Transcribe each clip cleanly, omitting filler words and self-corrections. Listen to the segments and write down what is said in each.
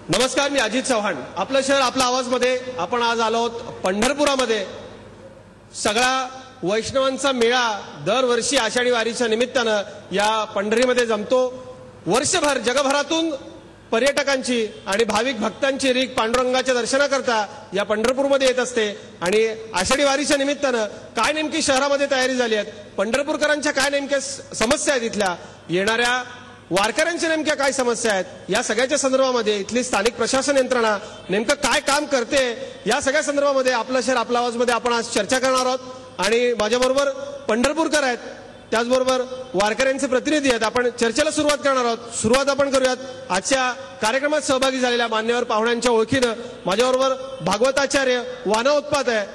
नमस्कार, मी अजित चव्हाण. आपलं शहर आपला आवाज मध्ये आपण आज आलो आहोत पंढरपुरामध्ये. सगळा वैष्णवांचा मेळा दरवर्षी आषाढी वारीच्या निमित्तानं या पंढरीमध्ये जमतो. वर्षभर जगभरातून पर्यटकांची आणि भाविक भक्तांची रीग पांडुरंगाच्या दर्शनाकरता या पंढरपूरमध्ये येत असते. आणि आषाढी वारीच्या निमित्तानं काय नेमकी शहरामध्ये तयारी झाली आहे, पंढरपूरकरांच्या काय नेमक्या समस्या आहेत, इथल्या येणाऱ्या वारकऱ्यांच्या नेमक्या काय समस्या आहेत, या सगळ्याच्या संदर्भामध्ये इथली स्थानिक प्रशासन यंत्रणा नेमकं काय काम करते, या सगळ्या संदर्भामध्ये आपलं शहर आपला आवाजमध्ये आपण आज चर्चा करणार आहोत. आणि माझ्याबरोबर पंढरपूरकर आहेत, त्याचबरोबर वारकऱ्यांचे प्रतिनिधी आहेत. आपण चर्चेला सुरुवात करणार आहोत. सुरुवात आपण करूयात आजच्या कार्यक्रमात सहभागी झालेल्या मान्यवर पाहुण्यांच्या ओळखीनं. माझ्याबरोबर भागवताचार्य वाना उत्पात आहे.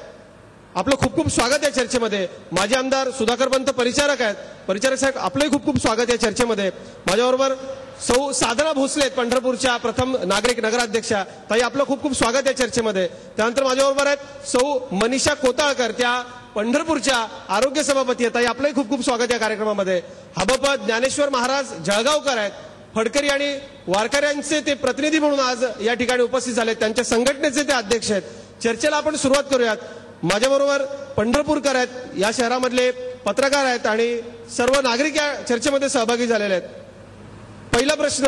आपलं खूप खूप स्वागत आहे चर्चेमध्ये. माजी आमदार सुधाकरपंत परिचारक आहेत. परिचारक साहेब, आपलंही खूप खूप स्वागत आहे चर्चेमध्ये. माझ्याबरोबर सौ साधना भोसले आहेत, पंढरपूरच्या प्रथम नागरिक नगराध्यक्षा. ताई, आपलं खूप खूप स्वागत आहे चर्चेमध्ये. त्यानंतर माझ्याबरोबर आहेत सौ मनीषा कोताळकर, त्या पंढरपूरच्या आरोग्य सभापती आहेत. ताई, आपलंही खूप खूप स्वागत या कार्यक्रमामध्ये. हबप ज्ञानेश्वर महाराज जळगावकर आहेत, फडकरी आणि वारकऱ्यांचे ते प्रतिनिधी म्हणून आज या ठिकाणी उपस्थित झाले. त्यांच्या संघटनेचे ते अध्यक्ष आहेत. चर्चेला आपण सुरुवात करूयात. माझ्याबरोबर पंढरपूरकर आहेत, या शहरामधले पत्रकार आहेत आणि सर्व नागरिक या चर्चेमध्ये सहभागी झालेले आहेत. पहिला प्रश्न,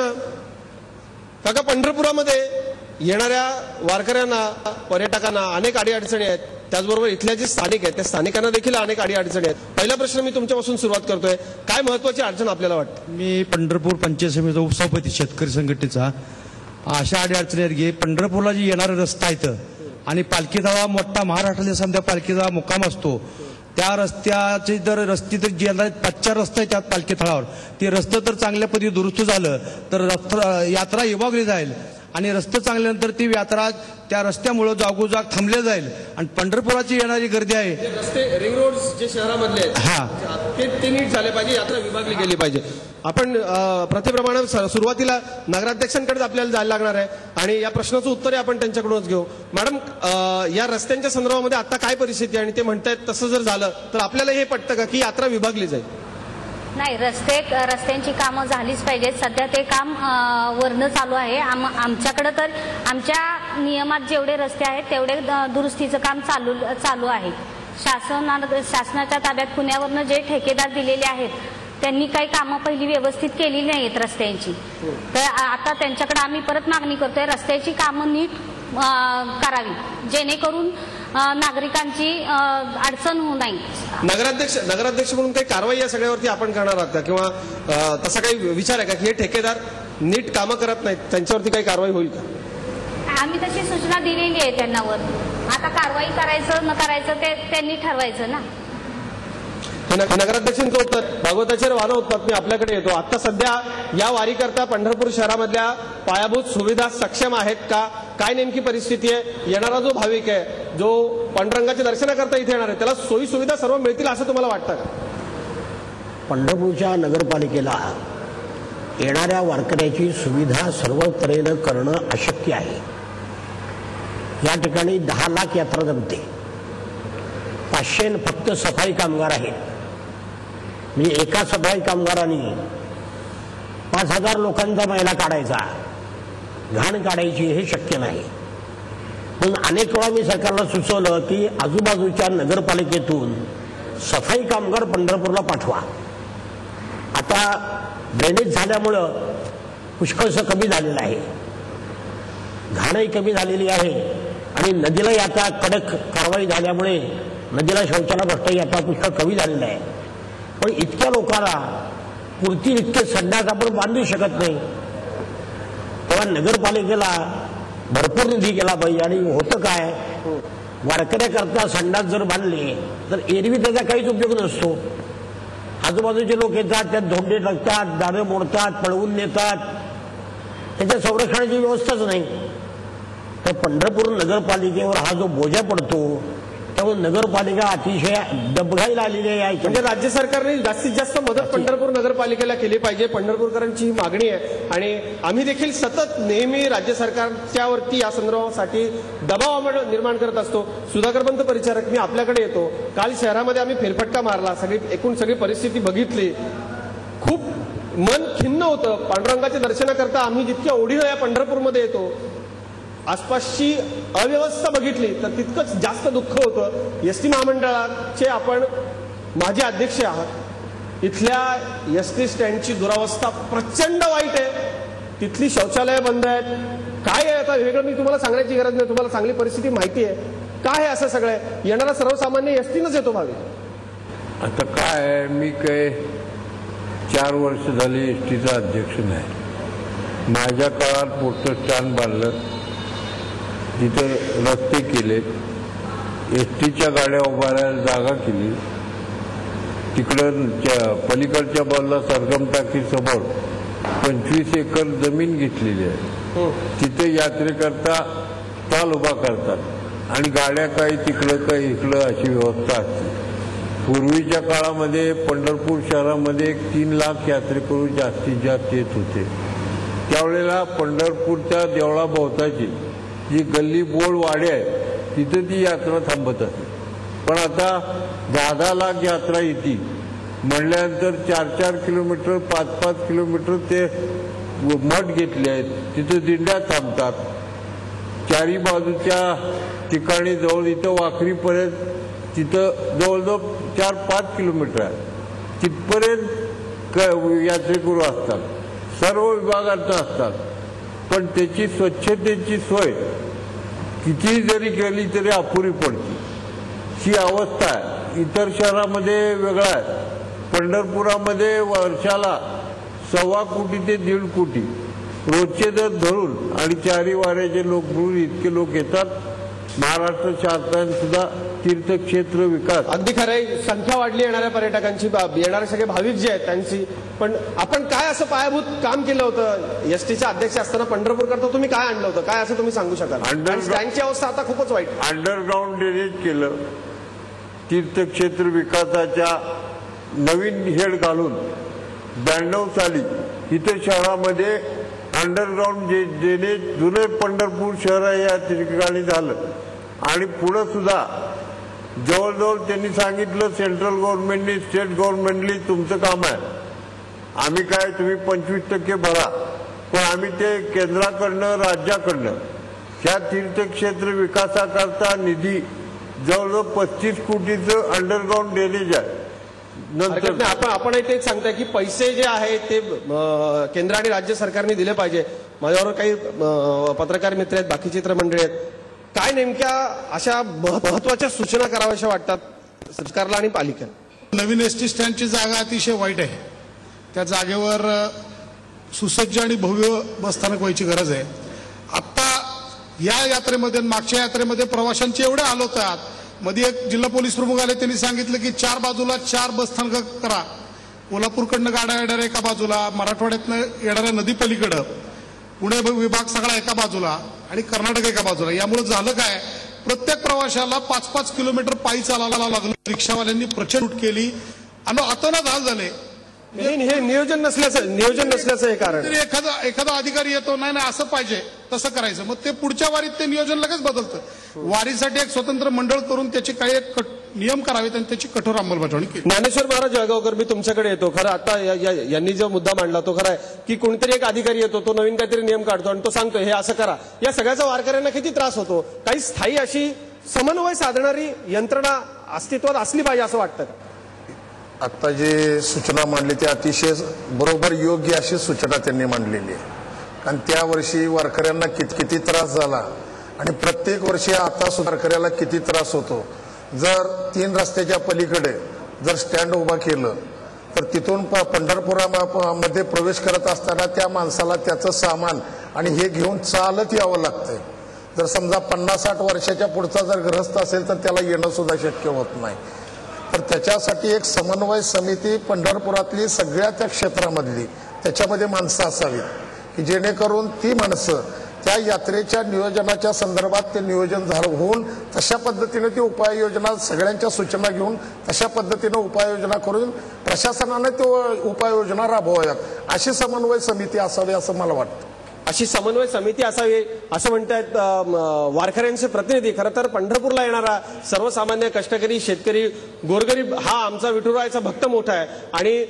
काका, पंढरपुरामध्ये येणाऱ्या वारकऱ्यांना, पर्यटकांना अनेक अडीअडचणी आहेत. त्याचबरोबर इथल्या जे स्थानिक आहेत त्या स्थानिकांना देखील अनेक अडीअडचणी आहेत. पहिला प्रश्न मी तुमच्यापासून सुरुवात करतोय. काय महत्वाची अडचण आपल्याला वाटते? मी पंढरपूर पंचायत समितीचा उपसभापती, शेतकरी संघटनेचा. अशा अडीअडचणी आहेत की पंढरपूरला जे येणारा रस्ता आहे आणि पालखीचा मोठा महाराष्ट्रातल्या समजा पालखीचा मुक्काम असतो, त्या रस्त्याचे जर रस्ते तर जे 5 रस्ते आहेत त्यात पालखी तळावर, ते रस्ते तर चांगल्या पद्धतीने दुरुस्त झालं तर यात्रा विभागली जाईल आणि रस्ते चांगल्यानंतर ती यात्रा त्या रस्त्यामुळे जागोजाग थांबले जाईल. आणि पंढरपुराची येणारी गर्दी आहे, रस्ते रिंग रोड जे शहरामधले आहेत ते नीट झाले पाहिजे, यात्रा विभागली गेली पाहिजे. आपण प्रथेप्रमाणे सुरुवातीला नगराध्यक्षांकडे आपल्याला जायला लागणार आहे आणि या प्रश्नाचं उत्तर आपण त्यांच्याकडूनच घेऊ. मॅडम, या रस्त्यांच्या संदर्भामध्ये आता काय परिस्थिती आहे आणि ते म्हणतायत तसं जर झालं तर आपल्याला हे पटतं का की यात्रा विभागली जाईल? नाही, रस्त्यांची कामं झालीच पाहिजेत. सध्या ते काम वरनं चालू आहे. आमच्याकडे तर आमच्या नियमात जेवढे रस्ते आहेत तेवढे दुरुस्तीचं काम चालू आहे. शासनाच्या ताब्यात पुण्यावरनं जे ठेकेदार दिलेले आहेत त्यांनी काही कामं पहिली व्यवस्थित केली नाहीत रस्त्यांची. तर आता त्यांच्याकडे आम्ही परत मागणी करतोय, रस्त्याची कामं नीट करावी जेणेकरून नागरिकांची अडचण होऊ नये. नगराध्यक्ष म्हणून काही कारवाई या सगळ्यावरती आपण करणार आहात का, किंवा तसा काही विचार आहे का की हे ठेकेदार नीट कामं करत नाहीत, त्यांच्यावरती काही कारवाई होईल का? आम्ही तशी सूचना दिलेली आहे त्यांनावर. आता कारवाई करायचं न करायचं ते त्यांनी ठरवायचं ना. नगराध्यक्षांचं उत्तर. भागवताचार्य वाना उत्पात, मी आपल्याकडे येतो. आता सध्या या वारीकरता पंढरपूर शहरामधल्या पायाभूत सुविधा सक्षम आहेत का? काय नेमकी परिस्थिती आहे? येणारा जो भाविक आहे, जो पांडुरंगाच्या दर्शनाकरता इथे येणार आहे, त्याला सोयी सुविधा सर्व मिळतील असं तुम्हाला वाटतं का? पंढरपूरच्या नगरपालिकेला येणाऱ्या वारकऱ्याची सुविधा सर्व तऱ्हेनं करणं अशक्य आहे. या ठिकाणी 10 लाख यात्रा जमते. 500 फक्त सफाई कामगार आहेत. म्हणजे एका सफाई कामगारांनी 5000 लोकांचा मैला काढायचा, घाण काढायची, हे शक्य नाही. म्हणून अनेक वेळा मी सरकारला सुचवलं की आजूबाजूच्या नगरपालिकेतून सफाई कामगार पंढरपूरला पाठवा. आता ड्रेनेज झाल्यामुळं पुष्कळसं कमी झालेलं आहे, घाणही कमी झालेली आहे आणि नदीलाही आता कडक कारवाई झाल्यामुळे नदीला शौचाला भ्रष्टाचार आता पुष्कळ कमी झालेला आहे. पण इतक्या लोकांना पुरतील इतके संडास आपण बांधू शकत नाही. तेव्हा नगरपालिकेला भरपूर निधी केला पाहिजे. आणि होतं काय, वारकऱ्याकरता संडास जर बांधले तर एरवी त्याचा काहीच उपयोग नसतो. आजूबाजूचे लोक येतात, त्यात धोंडे टाकतात, दारं मोडतात, पळवून नेतात, त्याच्या संरक्षणाची व्यवस्थाच नाही. तर पंढरपूर नगरपालिकेवर हा जो बोजा पडतो त्यामुळे नगरपालिका अतिशय डबघाईला आलेली आहे. म्हणजे राज्य सरकारने जास्तीत जास्त मदत पंढरपूर नगरपालिकेला केली पाहिजे, पंढरपूरकरांची ही मागणी आहे. आणि आम्ही देखील सतत नेहमी राज्य सरकारच्यावरती या संदर्भासाठी दबाव निर्माण करत असतो. सुधाकरपंत परिचारक, मी आपल्याकडे येतो. काल शहरामध्ये आम्ही फेरफटका मारला, एकूण सगळी परिस्थिती बघितली. खूप मन खिन्न होतं. पांडुरंगाच्या दर्शनाकरता आम्ही जितक्या ओढीनं या पंढरपूरमध्ये येतो आसपासची अव्यवस्था बघितली तर तितकंच जास्त दुःख होतं. एसटी महामंडळाचे आपण माजी अध्यक्ष आहात. इथल्या एसटी स्टँडची दुरावस्था प्रचंड वाईट आहे. तिथली शौचालय बंद आहेत. काय आहे आता वेगळं मी तुम्हाला सांगण्याची गरज नाही, तुम्हाला चांगली परिस्थिती माहिती आहे. काय आहे असं सगळं येणारा सर्वसामान्य एसटीनंच येतो भावी. आता काय आहे, मी काय 4 वर्ष झाली एसटीचा अध्यक्ष नाही. माझ्या काळात मोठं स्टँड बांधलं, तिथं रस्ते केले, एसटीच्या गाड्या उभारायला जागा केली. तिकडं पलीकडच्या बाजूला सरगम टाकी समोर 25 एकर जमीन घेतलेली आहे. तिथे यात्रेकरता स्टॉल उभा करतात आणि गाड्या काही तिकडं काही इकडं अशी व्यवस्था असते. पूर्वीच्या काळामध्ये पंढरपूर शहरामध्ये 3 लाख यात्रेकरू जास्तीत जास्त येत होते. त्यावेळेला पंढरपूरच्या देवळाभोवताची जी गल्ली बोळ वाडे आहे तिथे ती यात्रा थांबत असते. पण आता 10-10 लाख यात्रा येते म्हणल्यानंतर 4-4 किलोमीटर 5-5 किलोमीटर ते मठ घेतले आहेत, तिथे दिंड्या थांबतात. चारी बाजूच्या ठिकाणी जवळ इथं वाखरीपर्यंत तिथं जवळजवळ 4-5 किलोमीटर आहे. तिथपर्यंत यात्रेकरू असतात, सर्व विभागात असतात. पण त्याची स्वच्छतेची सोय किती जरी केली तरी अपुरी पडते. ही अवस्था आहे. इतर शहरामध्ये वेगळा आहे. पंढरपुरामध्ये वर्षाला 1.25 कोटी ते 1.5 कोटी रोजचे दर धरून आणि 4 वाऱ्याचे लोक मिळून इतके लोक येतात. महाराष्ट्र शासनाने सुद्धा तीर्थक्षेत्र विकास अगदी खरंय, संख्या वाढली येणाऱ्या पर्यटकांची, येणारे सगळे भाविक जे आहेत त्यांची. पण आपण काय असं पायाभूत काम केलं होतं एसटीच्या अध्यक्ष असताना पंढरपूर करता तुम्ही काय आणलं होतं, काय असं तुम्ही सांगू शकाल? स्टँडची अवस्था आता खूपच वाईट. अंडरग्राऊंड ड्रेनेज केलं, तीर्थक्षेत्र विकासाच्या नवीन हेड घालून 92 साली इथे शहरामध्ये अंडरग्राऊंड ड्रेनेज जुने पंढरपूर शहर या ठिकाणी झालं. आणि पुढे सुद्धा जवळजवळ त्यांनी सांगितलं सेंट्रल गव्हर्नमेंटनी स्टेट गव्हर्नमेंटनी तुमचं काम आहे, आम्ही काय तुम्ही 25% भरा, पण आम्ही ते केंद्राकडनं राज्याकडनं ह्या तीर्थक्षेत्र विकासाकरता निधी जवळजवळ 35 कोटीचं अंडरग्राऊंड ड्रेनेज आहे. नंतर आपण तेच सांगताय की पैसे जे आहेत ते केंद्र आणि राज्य सरकारने दिले पाहिजे. माझ्याबरोबर काही पत्रकार मित्र आहेत, बाकीची इतर मंडळी आहेत. काय नेमक्या अशा महत्वाच्या सूचना कराव्याशा वाटतात सरकारला आणि पालिकेला? नवीन एसटी स्टँडची जागा अतिशय वाईट आहे. त्या जागेवर सुसज्ज आणि भव्य बसस्थानक व्हायची गरज आहे. आता या यात्रेमध्ये मागच्या यात्रेमध्ये प्रवाशांचे एवढे हाल होतात. मध्ये एक जिल्हा पोलीस प्रमुख आले, त्यांनी सांगितलं की 4 बाजूला 4 बसस्थानक करा. कोल्हापूरकडनं गाड्या येणाऱ्या एका बाजूला, मराठवाड्यातनं येणाऱ्या नदी पलीकडं, पुणे विभाग सगळा एका बाजूला आणि कर्नाटक एका बाजूला. यामुळे झालं काय, प्रत्येक प्रवाशाला 5-5 किलोमीटर पायी चालायला लागलं. रिक्षावाल्यांनी प्रचंड लूट केली आणि अतोनात हाल झाले. हे नियोजन नसल्याचं हे कारण. एखादा अधिकारी येतो, नाही असं पाहिजे तसं करायचं, मग ते पुढच्या वारीत ते नियोजन लगेच बदलतं. वारीसाठी एक स्वतंत्र मंडळ करून त्याचे काही एक नियम करावेत आणि त्याची कठोर अंमलबजावणी केली. ज्ञानेश्वर महाराज जळगावकर, मी तुमच्याकडे येतो. खरं आता यांनी जो मुद्दा मांडला तो खरा आहे की कोणतरी एक अधिकारी येतो, तो नवीन काहीतरी नियम काढतो आणि तो सांगतो हे असं करा. या सगळ्याचा वारकऱ्यांना किती त्रास होतो. काही स्थायी अशी समन्वय साधणारी यंत्रणा अस्तित्वात असली पाहिजे असं वाटतं का? आता जे सूचना मांडली ते अतिशय बरोबर योग्य अशी सूचना त्यांनी मांडलेली आहे. कारण त्या वर्षी वारकऱ्यांना किती त्रास झाला आणि प्रत्येक वर्षी आता वारकऱ्याला किती त्रास होतो. जर 3 रस्त्याच्या पलीकडे जर स्टँड उभा केलं तर तिथून पंढरपुरामध्ये प्रवेश करत असताना त्या माणसाला त्याचं सामान आणि हे घेऊन चालत यावं लागतंय. जर समजा 50-60 वर्षाच्या पुढचा जर गृहस्थ असेल तर त्याला येणं सुद्धा शक्य होत नाही. तर त्याच्यासाठी एक समन्वय समिती पंढरपुरातली सगळ्या त्या क्षेत्रामधली त्याच्यामध्ये माणसं असावीत की जेणेकरून ती माणसं त्या यात्रेच्या नियोजनाच्या संदर्भात ते नियोजन होऊन तशा पद्धतीने ती उपाययोजना सगळ्यांच्या सूचना घेऊन तशा पद्धतीने उपाययोजना करून प्रशासनाने तो उपाययोजना राबवाव्यात अशी समन्वय समिती असावी असं मला वाटतं. अशी समन्वय समिती असावी असं म्हणतायत वारकऱ्यांचे प्रतिनिधी. खरं तर पंढरपूरला येणारा सर्वसामान्य कष्टकरी, शेतकरी, गोरगरीब हा आमचा विठुरायाचा भक्त मोठा आहे आणि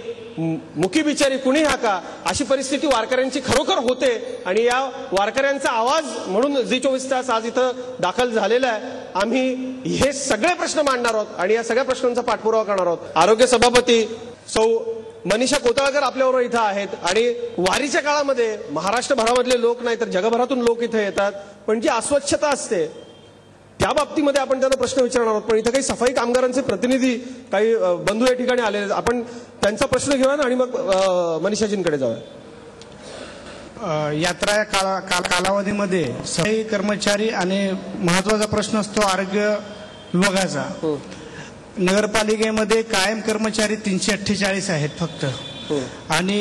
मुकी बिचारी कुणी हाका अशी परिस्थिती वारकऱ्यांची खरोखर होते. आणि या वारकऱ्यांचा आवाज म्हणून झी 24 तास आज इथं दाखल झालेला आहे. आम्ही हे सगळे प्रश्न मांडणार आहोत आणि या सगळ्या प्रश्नांचा पाठपुरावा करणार आहोत. आरोग्य सभापती सौ मनीषा कोतळकर आपल्याबरोबर इथं आहेत. आणि वारीच्या काळामध्ये महाराष्ट्रभरामधले लोक नाही तर जगभरातून लोक इथे येतात, पण जी अस्वच्छता असते त्या बाबतीमध्ये आपण त्यांना प्रश्न विचारणार आहोत. पण इथं काही सफाई कामगारांचे प्रतिनिधी, काही बंधू या ठिकाणी आलेले, आपण त्यांचा प्रश्न घेऊया आणि मग मनीषाजींकडे जाऊया. यात्रा कालावधीमध्ये सफाई कर्मचारी आणि महत्वाचा प्रश्न असतो आरोग्य विभागाचा. नगरपालिकेमध्ये कायम कर्मचारी 348 आहेत फक्त. आणि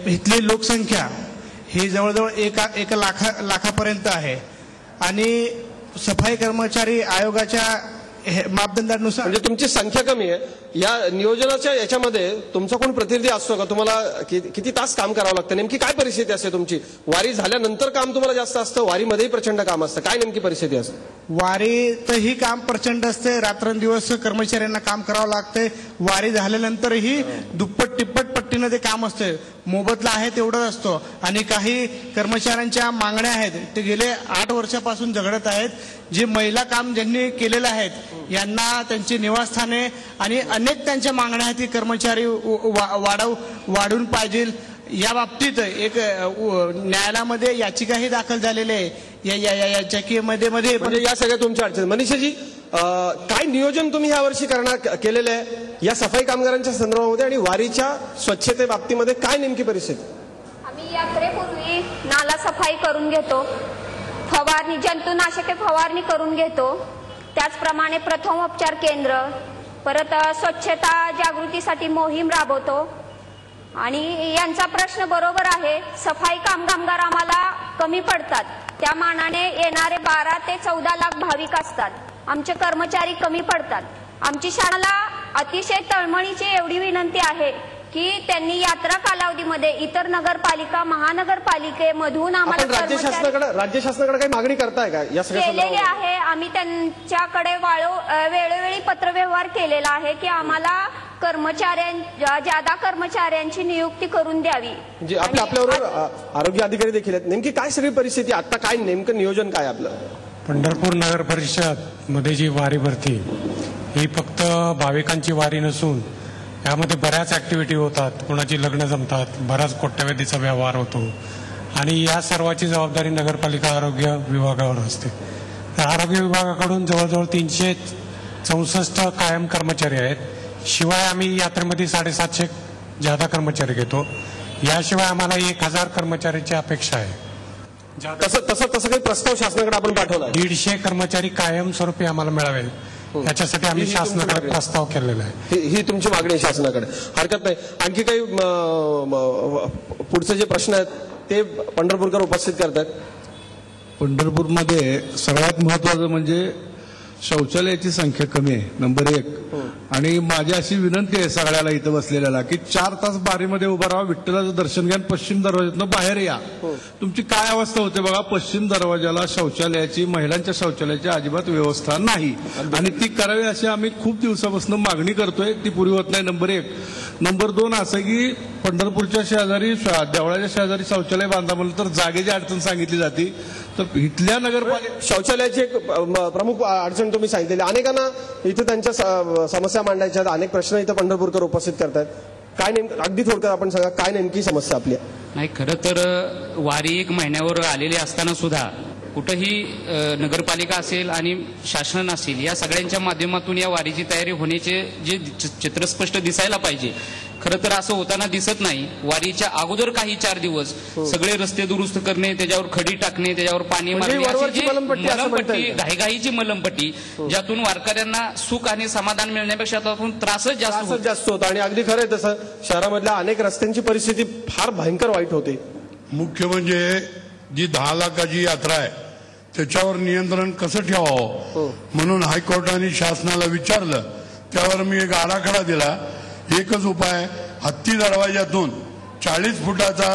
इथली लोकसंख्या ही जवळजवळ एक लाखापर्यंत आहे. आणि सफाई कर्मचारी आयोगाच्या मापदंडानुसार म्हणजे तुमची संख्या कमी आहे. या नियोजनाच्या याच्यामध्ये तुमचा कोण प्रतिनिधी असतो का? तुम्हाला किती तास काम करावं लागतं? नेमकी काय परिस्थिती असते तुमची? वारी झाल्यानंतर काम तुम्हाला जास्त असतं, वारीमध्येही प्रचंड काम असतं, काय नेमकी परिस्थिती असते? वारीतही काम प्रचंड असते, रात्रंदिवस कर्मचाऱ्यांना काम करावं लागते. वारी झाल्यानंतरही दुप्पट टिप्पट पट्टीनं ते काम असते. मोबदला आहे तेवढंच असतो. आणि काही कर्मचाऱ्यांच्या मागण्या आहेत ते गेले 8 वर्षापासून झगडत आहेत. जे महिला काम ज्यांनी केलेलं आहेत यांना त्यांची निवासस्थाने आणि अनेक त्यांच्या मागण्या आहेत की कर्मचारी वाढून पाहिजे. या बाबतीत एक न्यायालयामध्ये याचिकाही दाखल झालेली आहे. या याचिकेमध्ये म्हणजे या सगळ्या तुमच्या अडचणी. मनीषाजी, काय नियोजन तुम्ही यावर्षी केलेलं आहे या सफाई कामगारांच्या संदर्भामध्ये आणि वारीच्या स्वच्छते बाबतीमध्ये काय नेमकी परिस्थिती? आम्ही यात्रेपूर्वी नाला सफाई करून घेतो, फवारणी, जंतुनाशके फवारणी करून घेतो. त्याचप्रमाणे प्रथमोपचार केंद्र, परत स्वच्छता जागृतीसाठी मोहीम राबवतो. आणि यांचा प्रश्न बरोबर आहे, सफाई कामगार आम्हाला कमी पडतात. त्या मानाने येणारे 12 ते 14 लाख भाविक असतात. आमचे कर्मचारी कमी पडतात. आमची शाळेला अतिशय तळमळीची एवढी विनंती आहे की त्यांनी यात्रा कालावधीमध्ये इतर नगरपालिका, महानगरपालिकेमधून आम्हाला राज्य शासनाकडे काही मागणी करताय का? या सगळ्या केलेली आहे. आम्ही त्यांच्याकडे वेळोवेळी पत्रव्यवहार केलेला आहे की आम्हाला जादा कर्मचाऱ्यांची नियुक्ती करून द्यावी. म्हणजे आपल्याबरोबर आरोग्य अधिकारी देखील आहेत. नेमकी काय सगळी परिस्थिती आता, काय नेमकं नियोजन काय आपलं? पंढरपूर नगर परिषद मध्ये जी वारी भरती ही फक्त भाविकांची वारी नसून यामध्ये बऱ्याच ऍक्टिव्हिटी होतात. कोणाची लग्न जमतात, बराच कोट्यवधीचा व्यवहार होतो आणि या सर्वाची जबाबदारी नगरपालिका आरोग्य विभागावर असते. तर आरोग्य विभागाकडून जवळजवळ 364 कायम कर्मचारी आहेत. शिवाय आम्ही यात्रेमध्ये 750 जादा कर्मचारी घेतो. याशिवाय आम्हाला 1000 कर्मचाऱ्यांची अपेक्षा आहे. तसं काही प्रस्ताव शासनाकडे आपण पाठवला? 150 कर्मचारी कायमस्वरूपी आम्हाला मिळावेल याच्यासाठी आम्ही शासनाकडे प्रस्ताव केलेला आहे. ही तुमची मागणी आहे शासनाकडे, हरकत नाही. आणखी काही पुढचे जे प्रश्न आहेत ते पंढरपूरकर उपस्थित करतात. पंढरपूरमध्ये सगळ्यात महत्वाचं म्हणजे शौचालयाची संख्या कमी आहे, नंबर 1. आणि माझी अशी विनंती आहे सगळ्याला इथं बसलेल्याला की 4 तास बारीमध्ये उभा राहा, विठ्ठलाचं दर्शन घ्या, पश्चिम दरवाज्यातून बाहेर या. तुमची काय अवस्था होते बघा, पश्चिम दरवाजाला शौचालयाची, महिलांच्या शौचालयाची अजिबात व्यवस्था नाही आणि ती करावी अशी आम्ही खूप दिवसापासून मागणी करतोय. ती पुरी होत नाही, नंबर 1. नंबर 2 असं की पंढरपूरच्या शेजारी, देवळाच्या शेजारी शौचालय बांधा म्हणलं तर जागेची अडचण सांगितली जाते. तर इथल्या नगरपालिका शौचालयाची एक प्रमुख अडचण तुम्ही सांगितलेली. अनेकांना इथे त्यांच्या समस्या मांडायच्या, अनेक प्रश्न इथं पंढरपूरकर उपस्थित करतायत. काय नेमकं अगदी थोडक्यात आपण सांगा, काय नेमकी समस्या आपली? नाही, खरं तर वारी 1 महिन्यावर आलेली असताना सुद्धा कुठंही नगरपालिका असेल आणि शासन असेल या सगळ्यांच्या माध्यमातून या वारीची तयारी होण्याचे जे चित्र स्पष्ट दिसायला पाहिजे, खरं तर असं होताना दिसत नाही. वारीच्या अगोदर काही 4 दिवस सगळे रस्ते दुरुस्त करणे, त्याच्यावर खडी टाकणे, त्याच्यावर पाणी मारणे, मलमपट्टी, घाईघाईची मलमपट्टी, ज्यातून वारकऱ्यांना सुख आणि समाधान मिळण्यापेक्षा त्यातून त्रासच जास्त होतो. आणि अगदी खरं आहे तसं शहरामधल्या अनेक रस्त्यांची परिस्थिती फार भयंकर वाईट होते. मुख्य म्हणजे जी 10 लाखाची यात्रा आहे त्याच्यावर नियंत्रण कसं ठेवावं म्हणून हायकोर्टाने शासनाला विचारलं. त्यावर मी एक आराखडा दिला. एकच उपाय, हत्ती दरवाजातून 40 फुटाचा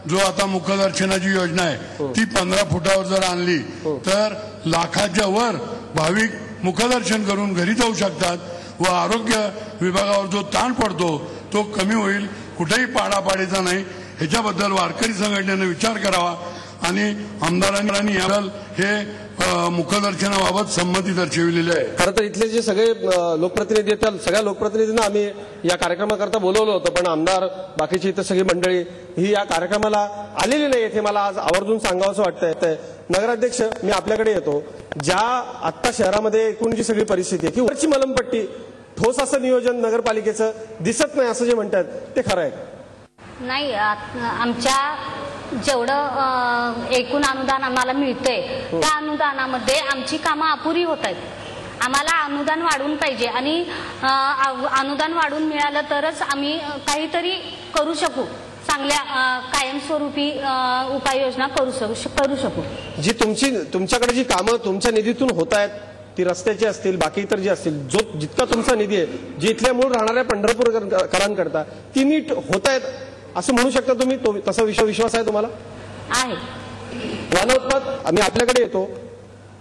जो आता मुखदर्शनाची योजना आहे ती 15 फुटावर जर आणली तर लाखाच्या वर भाविक मुखदर्शन करून घरी जाऊ शकतात व आरोग्य विभागावर जो ताण पडतो तो कमी होईल. कुठेही पाडापाडीचा नाही. ह्याच्याबद्दल वारकरी संघटनेने विचार करावा आणि आमदारांनी हे मुखदर्शनाबाबत संमती दर्शविलेली आहे. खरं तर इथले जे सगळे लोकप्रतिनिधी आहेत सगळ्या लोकप्रतिनिधींना आम्ही या कार्यक्रमाकरता बोलवलं होतं, पण आमदार बाकीची इतर सगळी मंडळी ही या कार्यक्रमाला आलेली नाही. हे मला आज आवर्जून सांगावंसं वाटतंय. नगराध्यक्ष, मी आपल्याकडे येतो. ज्या आत्ता शहरामध्ये एकूण जी सगळी परिस्थिती आहे की वरची मलमपट्टी ठोस असं नियोजन नगरपालिकेचं दिसत नाही असं जे म्हणतात ते खरं आहे? नाही, आमच्या जेवढं एकूण अनुदान आम्हाला मिळतंय त्या अनुदानामध्ये आमची कामं अपुरी होत आहेत. आम्हाला अनुदान वाढवून पाहिजे आणि अनुदान वाढवून मिळालं तरच आम्ही काहीतरी करू शकू, चांगल्या कायमस्वरूपी उपाययोजना करू शकू. जी तुमच्याकडे जी कामं तुमच्या निधीतून होत आहेत ती रस्त्याची असतील बाकी इतर जी असतील, जो जितका तुमचा निधी आहे जी इथल्या मूळ राहणाऱ्या पंढरपूरकरांकरता ती नीट होत आहेत असं म्हणू शकता तुम्ही? तसा विश्वास आहे तुम्हाला? आहे. वनोत्पाद, आम्ही आपल्याकडे येतो.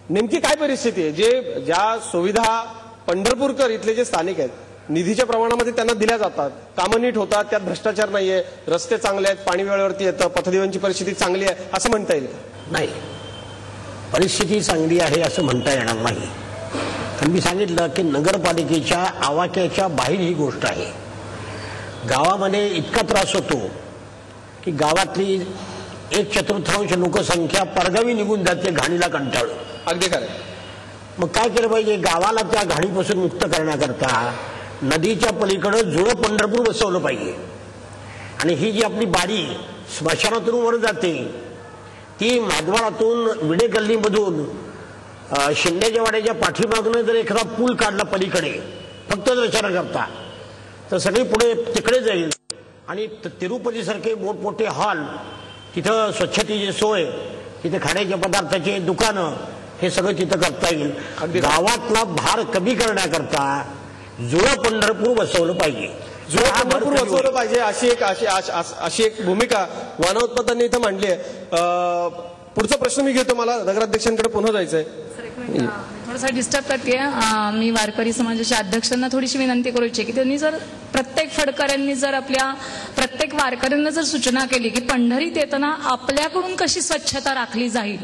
नेमकी काय परिस्थिती आहे जे ज्या सुविधा पंढरपूरकर इथले जे स्थानिक आहेत निधीच्या प्रमाणामध्ये त्यांना दिल्या जातात, कामं नीट होतात, त्यात भ्रष्टाचार नाहीये, रस्ते चांगले आहेत, पाणी वेळेवरती येतं, पथदिव्यांची परिस्थिती चांगली आहे असं म्हणता येईल का? नाही, परिस्थिती चांगली आहे असं म्हणता येणार नाही. कारण मी सांगितलं की नगरपालिकेच्या आवाक्याच्या बाहेर ही गोष्ट आहे. गावामध्ये इतका त्रास होतो की गावातली 1/4 लोकसंख्या परगावी निघून जाते घाणीला कंटाळून. अगदी खरं. मग काय केलं पाहिजे? गावाला त्या घाणीपासून मुक्त करण्याकरता नदीच्या पलीकडे जुळं पंढरपूर बसवलं पाहिजे. आणि ही जी आपली बारी स्मशानातून वर जाते ती माधवाळातून विडे गल्लीमधून शिंदेच्या वाड्याच्या पाठीमागनं जर एखादा पूल काढला पलीकडे फक्त दर्शनाकरता तर सगळी पुढे तिकडे जाईल. आणि तिरुपती सारखे मोठमोठे हॉल, तिथं स्वच्छतेची सोय, तिथे खाण्याच्या पदार्थाचे दुकानं, हे सगळं तिथं करता येईल. गावातला भार कमी करण्याकरता जुळं पंढरपूर बसवलं पाहिजे. जुळं पंढरपूर बसवलं पाहिजे अशी एक भूमिका वनोत्पादनांनी इथं मांडली आहे. पुढचा प्रश्न मी घेतो, मला नगराध्यक्षांकडे पुन्हा जायचंय. थोडासा डिस्टर्ब करते. मी वारकरी समाजाच्या अध्यक्षांना थोडीशी विनंती करू इच्छिते की त्यांनी जर प्रत्येक फडकऱ्यांनी जर आपल्या प्रत्येक वारकऱ्यांना जर सूचना केली की पंढरीत येताना आपल्याकडून कशी स्वच्छता राखली जाईल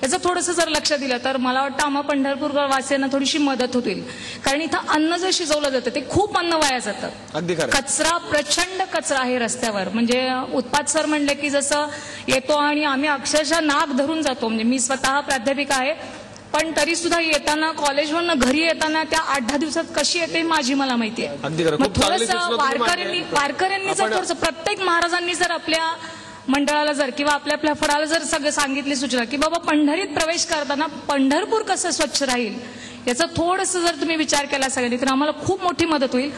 याचं थोडंसं जर लक्ष दिलं तर मला वाटतं आम्हा पंढरपूर वासियांना थोडीशी मदत होईल. कारण इथं अन्न जर शिजवलं जातं ते खूप अन्न वाया जातं. अगदी खरं. कचरा, प्रचंड कचरा आहे रस्त्यावर. म्हणजे उत्पाद सर म्हणले की जसं येतो आणि आम्ही अक्षरशः नाक धरून जातो. म्हणजे मी स्वतः प्राध्यापिक आहे पण तरी सुद्धा येताना कॉलेजवरून घरी येताना त्या 8-10 दिवसात कशी येते माझी मला माहिती आहे. थोडंसं वारकऱ्यांनी जर थोडंसं प्रत्येक महाराजांनी जर आपल्या मंडळाला जर किंवा आपल्या फळाला जर सगळं सांगितली सूचना की बाबा पंढरीत प्रवेश करताना पंढरपूर कसं स्वच्छ राहील याचा थोडंसं जर तुम्ही विचार केला सगळ्यांनी तर आम्हाला खूप मोठी मदत होईल.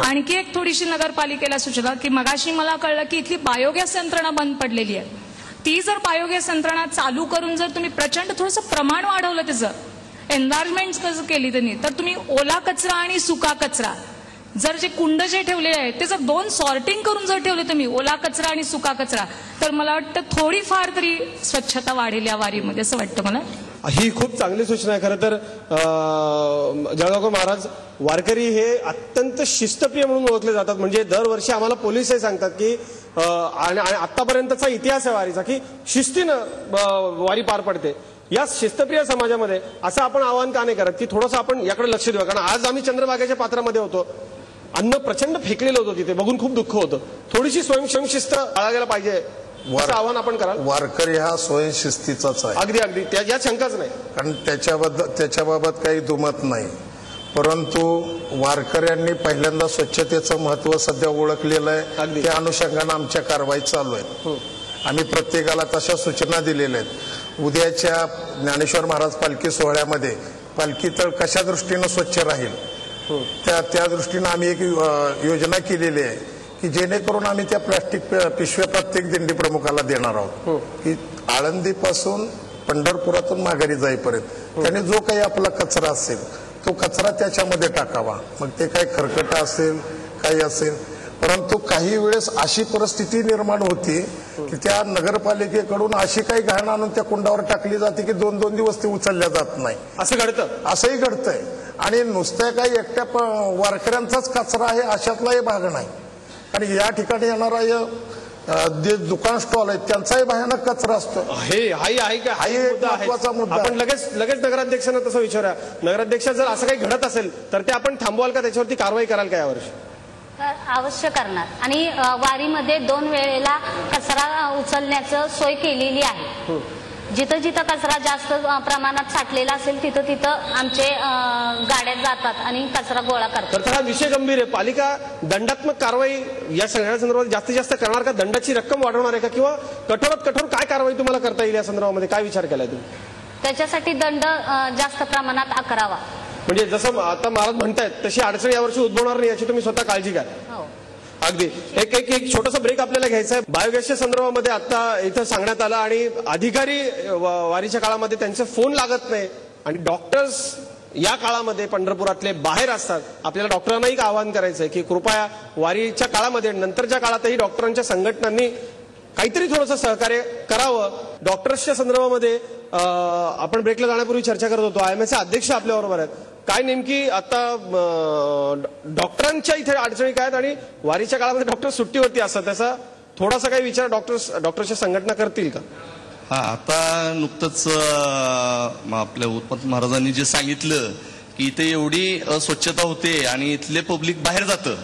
आणखी एक थोडीशी नगरपालिकेला सूचना की मगाशी मला कळलं की इथली बायोगॅस यंत्रणा बंद पडलेली आहे. ती जर बायोगॅस यंत्रणा चालू करून जर तुम्ही प्रचंड थोडंसं प्रमाण वाढवलं त्याचं एन्व्हायरमेंट कसं केली त्यांनी तर तुम्ही ओला कचरा आणि सुका कचरा जर जे कुंड जे ठेवलेले आहेत ते जर 2 सॉर्टिंग करून जर ठेवले तुम्ही ओला कचरा आणि सुका कचरा तर मला वाटतं थोडीफार तरी स्वच्छता वाढेल या वारीमध्ये असं वाटतं मला. ही खूप चांगली सूचना आहे. खरं तर जळगावकर महाराज वारकरी हे अत्यंत शिस्तप्रिय म्हणून ओळखले जातात. म्हणजे दरवर्षी आम्हाला पोलीसही सांगतात की आणि आतापर्यंतचा इतिहास आहे वारीचा की शिस्तीनं वारी पार पडते. या शिस्तप्रिय समाजामध्ये असं आपण आवाहन का नाही करत की थोडंसं आपण याकडे लक्ष देऊ? कारण आज आम्ही चंद्रभागेच्या पात्रामध्ये होतो, अन्न प्रचंड फेकलेलं होतं तिथे, बघून खूप दुःख होतं. थोडीशी स्वयंशिस्त बाळगायला पाहिजे असं आवाहन आपण कराल? वारकरी हा स्वयंशिस्तीचाच आहे. अगदी अगदी या शंकाच नाही. कारण त्याच्याबाबत काही दुमत नाही. परंतु वारकऱ्यांनी पहिल्यांदा स्वच्छतेचं महत्व सध्या ओळखलेलं आहे. त्या अनुषंगाने आमच्या कारवाई चालू आहेत. आम्ही प्रत्येकाला तशा सूचना दिलेल्या आहेत. उद्याच्या ज्ञानेश्वर महाराज पालखी सोहळ्यामध्ये पालखी तळ कशा दृष्टीनं स्वच्छ राहील त्या दृष्टीनं आम्ही एक योजना केलेली आहे की जेणेकरून आम्ही त्या प्लास्टिक पिशव्या प्रत्येक दिंडी प्रमुखाला देणार आहोत की आळंदीपासून पंढरपुरातून माघारी जाईपर्यंत त्याने जो काही आपला कचरा असेल तो कचरा त्याच्यामध्ये टाकावा. मग ते काही खरकटा असेल काही असेल परंतु काही वेळेस अशी परिस्थिती निर्माण होती की त्या नगरपालिकेकडून अशी काही घाण आणून त्या कुंडावर टाकली जाते की 2-2 दिवस ती उचलल्या जात नाही. असं घडतं, असंही घडतंय. आणि नुसत्या काही एकट्या वारकऱ्यांचाच कचरा आहे अशातलाही भाग नाही. आणि या ठिकाणी येणारा जे दुकान स्टॉल आहेत त्यांचाही भयानक कचरा असतो. हाही महत्वाचा मुद्दा. आपण लगेच नगराध्यक्षांना तसं विचारूया. नगराध्यक्ष, जर असं काही घडत असेल तर ते आपण थांबवाल का, त्याच्यावरती कारवाई कराल का यावर्षी? अवश्य करणार. आणि वारीमध्ये 2 वेळेला कचरा उचलण्याचं सोय केलेली आहे. जिथं जिथं कचरा जास्त प्रमाणात साठलेला असेल तिथं तिथं आमचे गाड्या जातात आणि कचरा गोळा करतात. तर हा विषय गंभीर आहे. पालिका दंडात्मक कारवाई या सगळ्या संदर्भात जास्तीत जास्त करणार का? दंडाची रक्कम वाढवणार आहे का? किंवा कठोरात कठोर काय कारवाई तुम्हाला करता येईल या संदर्भामध्ये? काय विचार केलाय तुम्ही? त्याच्यासाठी दंड जास्त प्रमाणात आकारावा. म्हणजे जसं आता महाराज म्हणतायत तशी अडचण यावर्षी उद्भवणार नाही याची तुम्ही स्वतः काळजी घ्या. अगदी. एक छोटासा ब्रेक आपल्याला घ्यायचा आहे. बायोगॅसच्या संदर्भामध्ये आता इथं सांगण्यात आलं आणि अधिकारी वारीच्या काळामध्ये त्यांचे फोन लागत नाही आणि डॉक्टर्स या काळामध्ये पंढरपुरातले बाहेर असतात. आपल्याला डॉक्टरांनाही आवाहन करायचंय की कृपया वारीच्या काळामध्ये नंतरच्या काळातही डॉक्टरांच्या संघटनांनी काहीतरी थोडंसं सहकार्य करावं. डॉक्टर्सच्या संदर्भामध्ये आपण ब्रेकला जाण्यापूर्वी चर्चा करत होतो. IMAचे अध्यक्ष आपल्याबरोबर आहेत. काय नेमकी आता डॉक्टरांच्या इथे अडचणी काय आहेत आणि वारीच्या काळामध्ये डॉक्टर सुट्टीवरती असतात, त्याचा थोडासा काही विचार डॉक्टरच्या संघटना करतील का? आता नुकतंच आपल्या उत्पन्न महाराजांनी जे सांगितलं की इथे एवढी अस्वच्छता होते आणि इथले पब्लिक बाहेर जातं,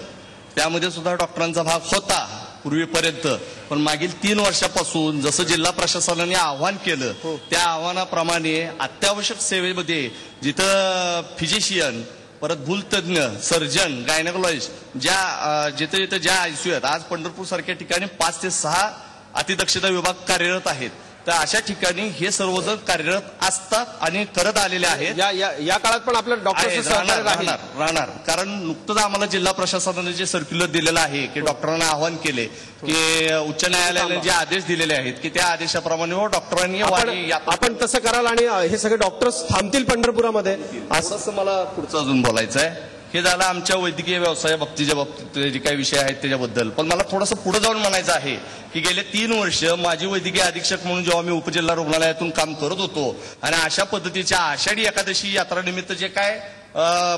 त्यामध्ये सुद्धा डॉक्टरांचा भाग होता पूर्वीपर्यंत. पण मागील 3 वर्षापासून जसं जिल्हा प्रशासनाने आव्हान केलं त्या आव्हानाप्रमाणे अत्यावश्यक सेवेमध्ये जिथं फिजिशियन, परत भूलतज्ञ, सर्जन, गायनेकोलॉजिस्ट जिथे जिथे ज्या ICU आहेत, आज पंढरपूर सारख्या ठिकाणी 5 ते 6 अतिदक्षता विभाग कार्यरत आहेत. तर अशा ठिकाणी हे सर्वजण कार्यरत असतात आणि करत आलेले आहेत. या काळात पण आपल्या डॉक्टर राहणार. कारण नुकतंच आम्हाला जिल्हा प्रशासनाने जे सर्क्युलर दिलेलं आहे की डॉक्टरांना आवाहन केले की उच्च न्यायालयाने जे आदेश दिलेले आहेत की त्या आदेशाप्रमाणे डॉक्टरांनी आपण तसं कराल आणि हे सगळे डॉक्टर्स थांबतील पंढरपुरामध्ये असं मला पुढचं अजून बोलायचं आहे. हे झालं आमच्या वैद्यकीय व्यवसाया बाबतीच्या बाबतीत जे काही विषय आहेत त्याच्याबद्दल. पण मला थोडंसं पुढे जाऊन म्हणायचं आहे की गेले 3 वर्ष माजी वैद्यकीय अधीक्षक म्हणून जेव्हा मी उपजिल्हा रुग्णालयातून काम करत होतो आणि अशा पद्धतीच्या आषाढी एकादशी यात्रानिमित्त जे काय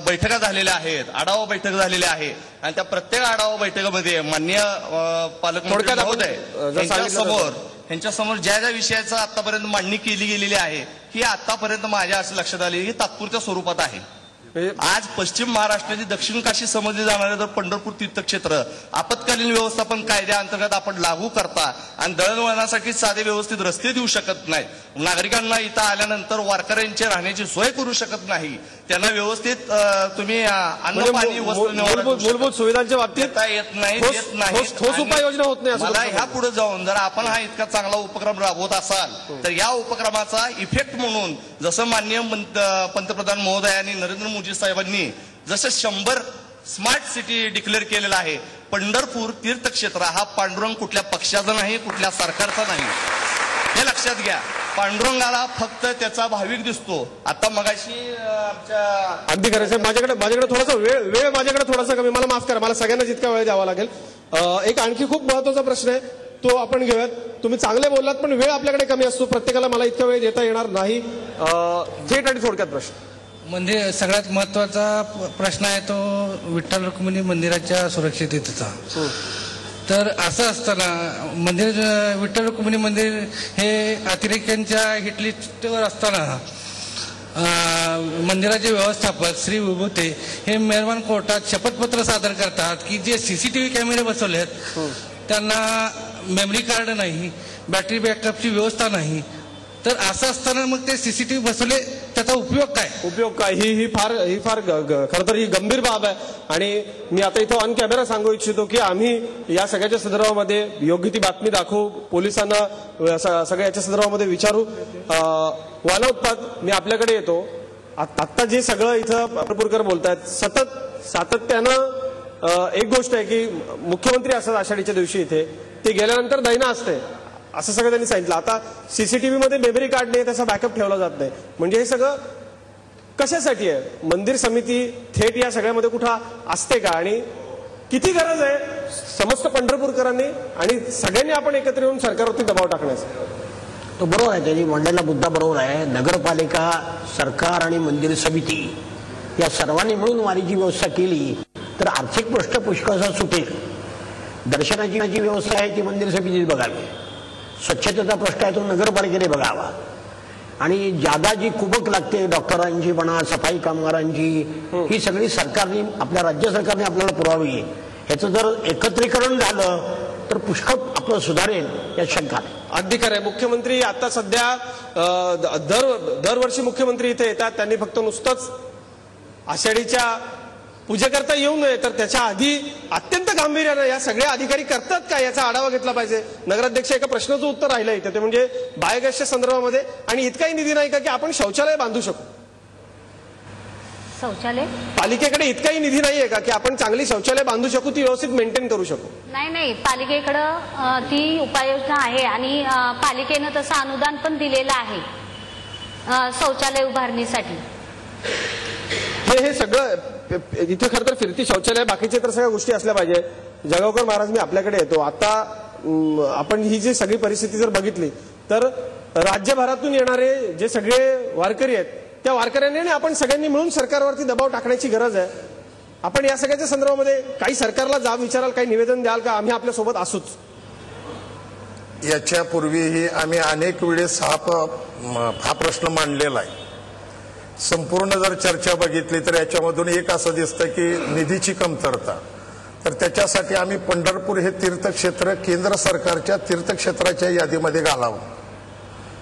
बैठका झालेल्या आहेत, आढावा बैठक झालेल्या आहे आणि त्या प्रत्येक आढावा बैठकीमध्ये माननीय पालकमंत्री महोदय यांच्यासमोर ज्या ज्या विषयाचं आतापर्यंत मांडणी केली गेलेली आहे ही आतापर्यंत माझ्या असं लक्षात आली की तात्पुरत्या स्वरूपात आहे. आज पश्चिम महाराष्ट्राची दक्षिण काशी समजली जाणारे तर पंढरपूर तीर्थक्षेत्र आपत्कालीन व्यवस्थापन कायद्याअंतर्गत आपण लागू करता आणि दळणवळणासाठी साधे व्यवस्थित रस्ते देऊ शकत नाही. नागरिकांना इथं आल्यानंतर वारकऱ्यांची राहण्याची सोय करू शकत नाही. त्यांना व्यवस्थित तुम्ही अन्न पाणी मूलभूत सुविधांच्या बाबतीत येत नाही. ठोस उपाययोजना होत नाही. मला ह्या पुढे जाऊन जर आपण हा इतका चांगला उपक्रम राबवत असाल तर या उपक्रमाचा इफेक्ट म्हणून जसं माननीय पंतप्रधान महोदयांनी नरेंद्र मोदी साहेबांनी जसं 100 स्मार्ट सिटी डिक्लेअर केलेला आहे, पंढरपूर तीर्थक्षेत्र हा पांडुरंग कुठल्या पक्षाचा नाही, कुठल्या सरकारचा नाही, हे लक्षात घ्या. पांडुरंगाला फक्त त्याचा भाविक दिसतो. आता मगाशी आमच्या अगदी करायचं माझ्याकडे थोडासा वेळ माझ्याकडे थोडासा कमी, मला माफ करा, मला सगळ्यांना जितका वेळ द्यावा लागेल. एक आणखी खूप महत्वाचा प्रश्न आहे तो आपण घेऊयात. तुम्ही चांगले बोललात पण वेळ आपल्याकडे कमी असतो, प्रत्येकाला मला इतका वेळ देता येणार नाही. थेट आणि थोडक्यात प्रश्न म्हणजे सगळ्यात महत्वाचा प्रश्न आहे तो विठ्ठल रुक्मिणी मंदिराच्या सुरक्षिततेचा. तर असं असताना विठ्ठल रुक्मिणी मंदिर हे अतिरेक्यांच्या हिटलिस्टवर असताना मंदिराचे व्यवस्थापक श्री विभूते हे मेहरबान कोर्टात शपथपत्र सादर करतात की जे CCTV कॅमेरे बसवले आहेत त्यांना मेमरी कार्ड नाही, बॅटरी बॅकअपची व्यवस्था नाही. तर असं असताना मग ते CCTV बसवले त्याचा उपयोग काय? ही फार खरं तर ही गंभीर बाब आहे. आणि मी आता इथं ऑन कॅमेरा सांगू इच्छितो की आम्ही या सगळ्याच्या संदर्भामध्ये योग्य ती बातमी दाखवू, पोलिसांना सगळ्या याच्या संदर्भामध्ये विचारू. वाला उत्पाद मी आपल्याकडे येतो. आत्ता जे सगळं इथं पंढरपूरकर बोलतायत सातत्यानं एक गोष्ट आहे की मुख्यमंत्री असतात आषाढीच्या दिवशी इथे, ते गेल्यानंतर दैना असते असं सगळं त्यांनी सांगितलं. आता CCTV मध्ये मेमरी कार्ड नाही, त्याचा बॅकअप ठेवला जात नाही. म्हणजे हे सगळं कशासाठी आहे? मंदिर समिती थेट या सगळ्यामध्ये कुठं असते का? आणि किती गरज आहे समस्त पंढरपूरकरांनी आणि सगळ्यांनी आपण एकत्र येऊन सरकारवरती दबाव टाकण्याचा. तो बरोबर आहे, त्यांनी मांडलेला मुद्दा बरोबर आहे. नगरपालिका, सरकार आणि मंदिर समिती या सर्वांनी मिळून वारीची व्यवस्था केली तर आर्थिक प्रश्न पुष्कळसा सुटेल. दर्शनाची जी व्यवस्था आहे ती मंदिर समितीने बघावी, स्वच्छतेचा प्रश्न आहे तो नगरपालिकेने बघावा आणि जादा जी कुबक लागते डॉक्टरांची म्हणा, सफाई कामगारांची, ही सगळी सरकारने, आपल्या राज्य सरकारने आपल्याला पुरवावी. ह्याचं जर एकत्रीकरण झालं तर पुष्कळ आपलं सुधारेल यात शंका नाही. अगदी खरं आहे. मुख्यमंत्री आता सध्या दरवर्षी मुख्यमंत्री इथे येतात, त्यांनी फक्त नुसतंच आषाढीच्या पूजेकरता येऊ नये तर त्याच्या आधी अत्यंत गांभीर्यानं या सगळ्या अधिकारी करतात का याचा आढावा घेतला पाहिजे. नगराध्यक्ष एका प्रश्नाचं उत्तर राहिलं इथे, ते म्हणजे बायोगॅसच्या संदर्भामध्ये आणि इतकाही निधी नाही का की आपण शौचालय बांधू शकू. शौचालय पालिकेकडे इतकाही निधी नाहीये का की आपण चांगली शौचालय बांधू शकू, ती व्यवस्थित मेंटेन करू शकू. नाही, पालिकेकडं ती उपाययोजना आहे आणि पालिकेनं तसं अनुदान पण दिलेलं आहे शौचालय उभारणीसाठी. हे सगळं इथे खरं तर फिरती शौचालय, बाकीचे तर सगळ्या गोष्टी असल्या पाहिजे. जगावकर महाराज, मी आपल्याकडे येतो. आता आपण ही जी सगळी परिस्थिती जर बघितली तर राज्यभरातून येणारे जे सगळे वारकरी आहेत त्या वारकऱ्यांनी आपण सगळ्यांनी मिळून सरकारवरती दबाव टाकण्याची गरज आहे. आपण या सगळ्याच्या संदर्भामध्ये काही सरकारला जाब विचाराल, काही निवेदन द्याल का? आम्ही आपल्यासोबत असूच. याच्यापूर्वीही आम्ही अनेक वेळेस हा प्रश्न मांडलेला आहे. संपूर्ण जर चर्चा बघितली तर याच्यामधून एक असं दिसतं की निधीची कमतरता. तर त्याच्यासाठी आम्ही पंढरपूर हे तीर्थक्षेत्र केंद्र सरकारच्या तीर्थक्षेत्राच्या यादीमध्ये घालावं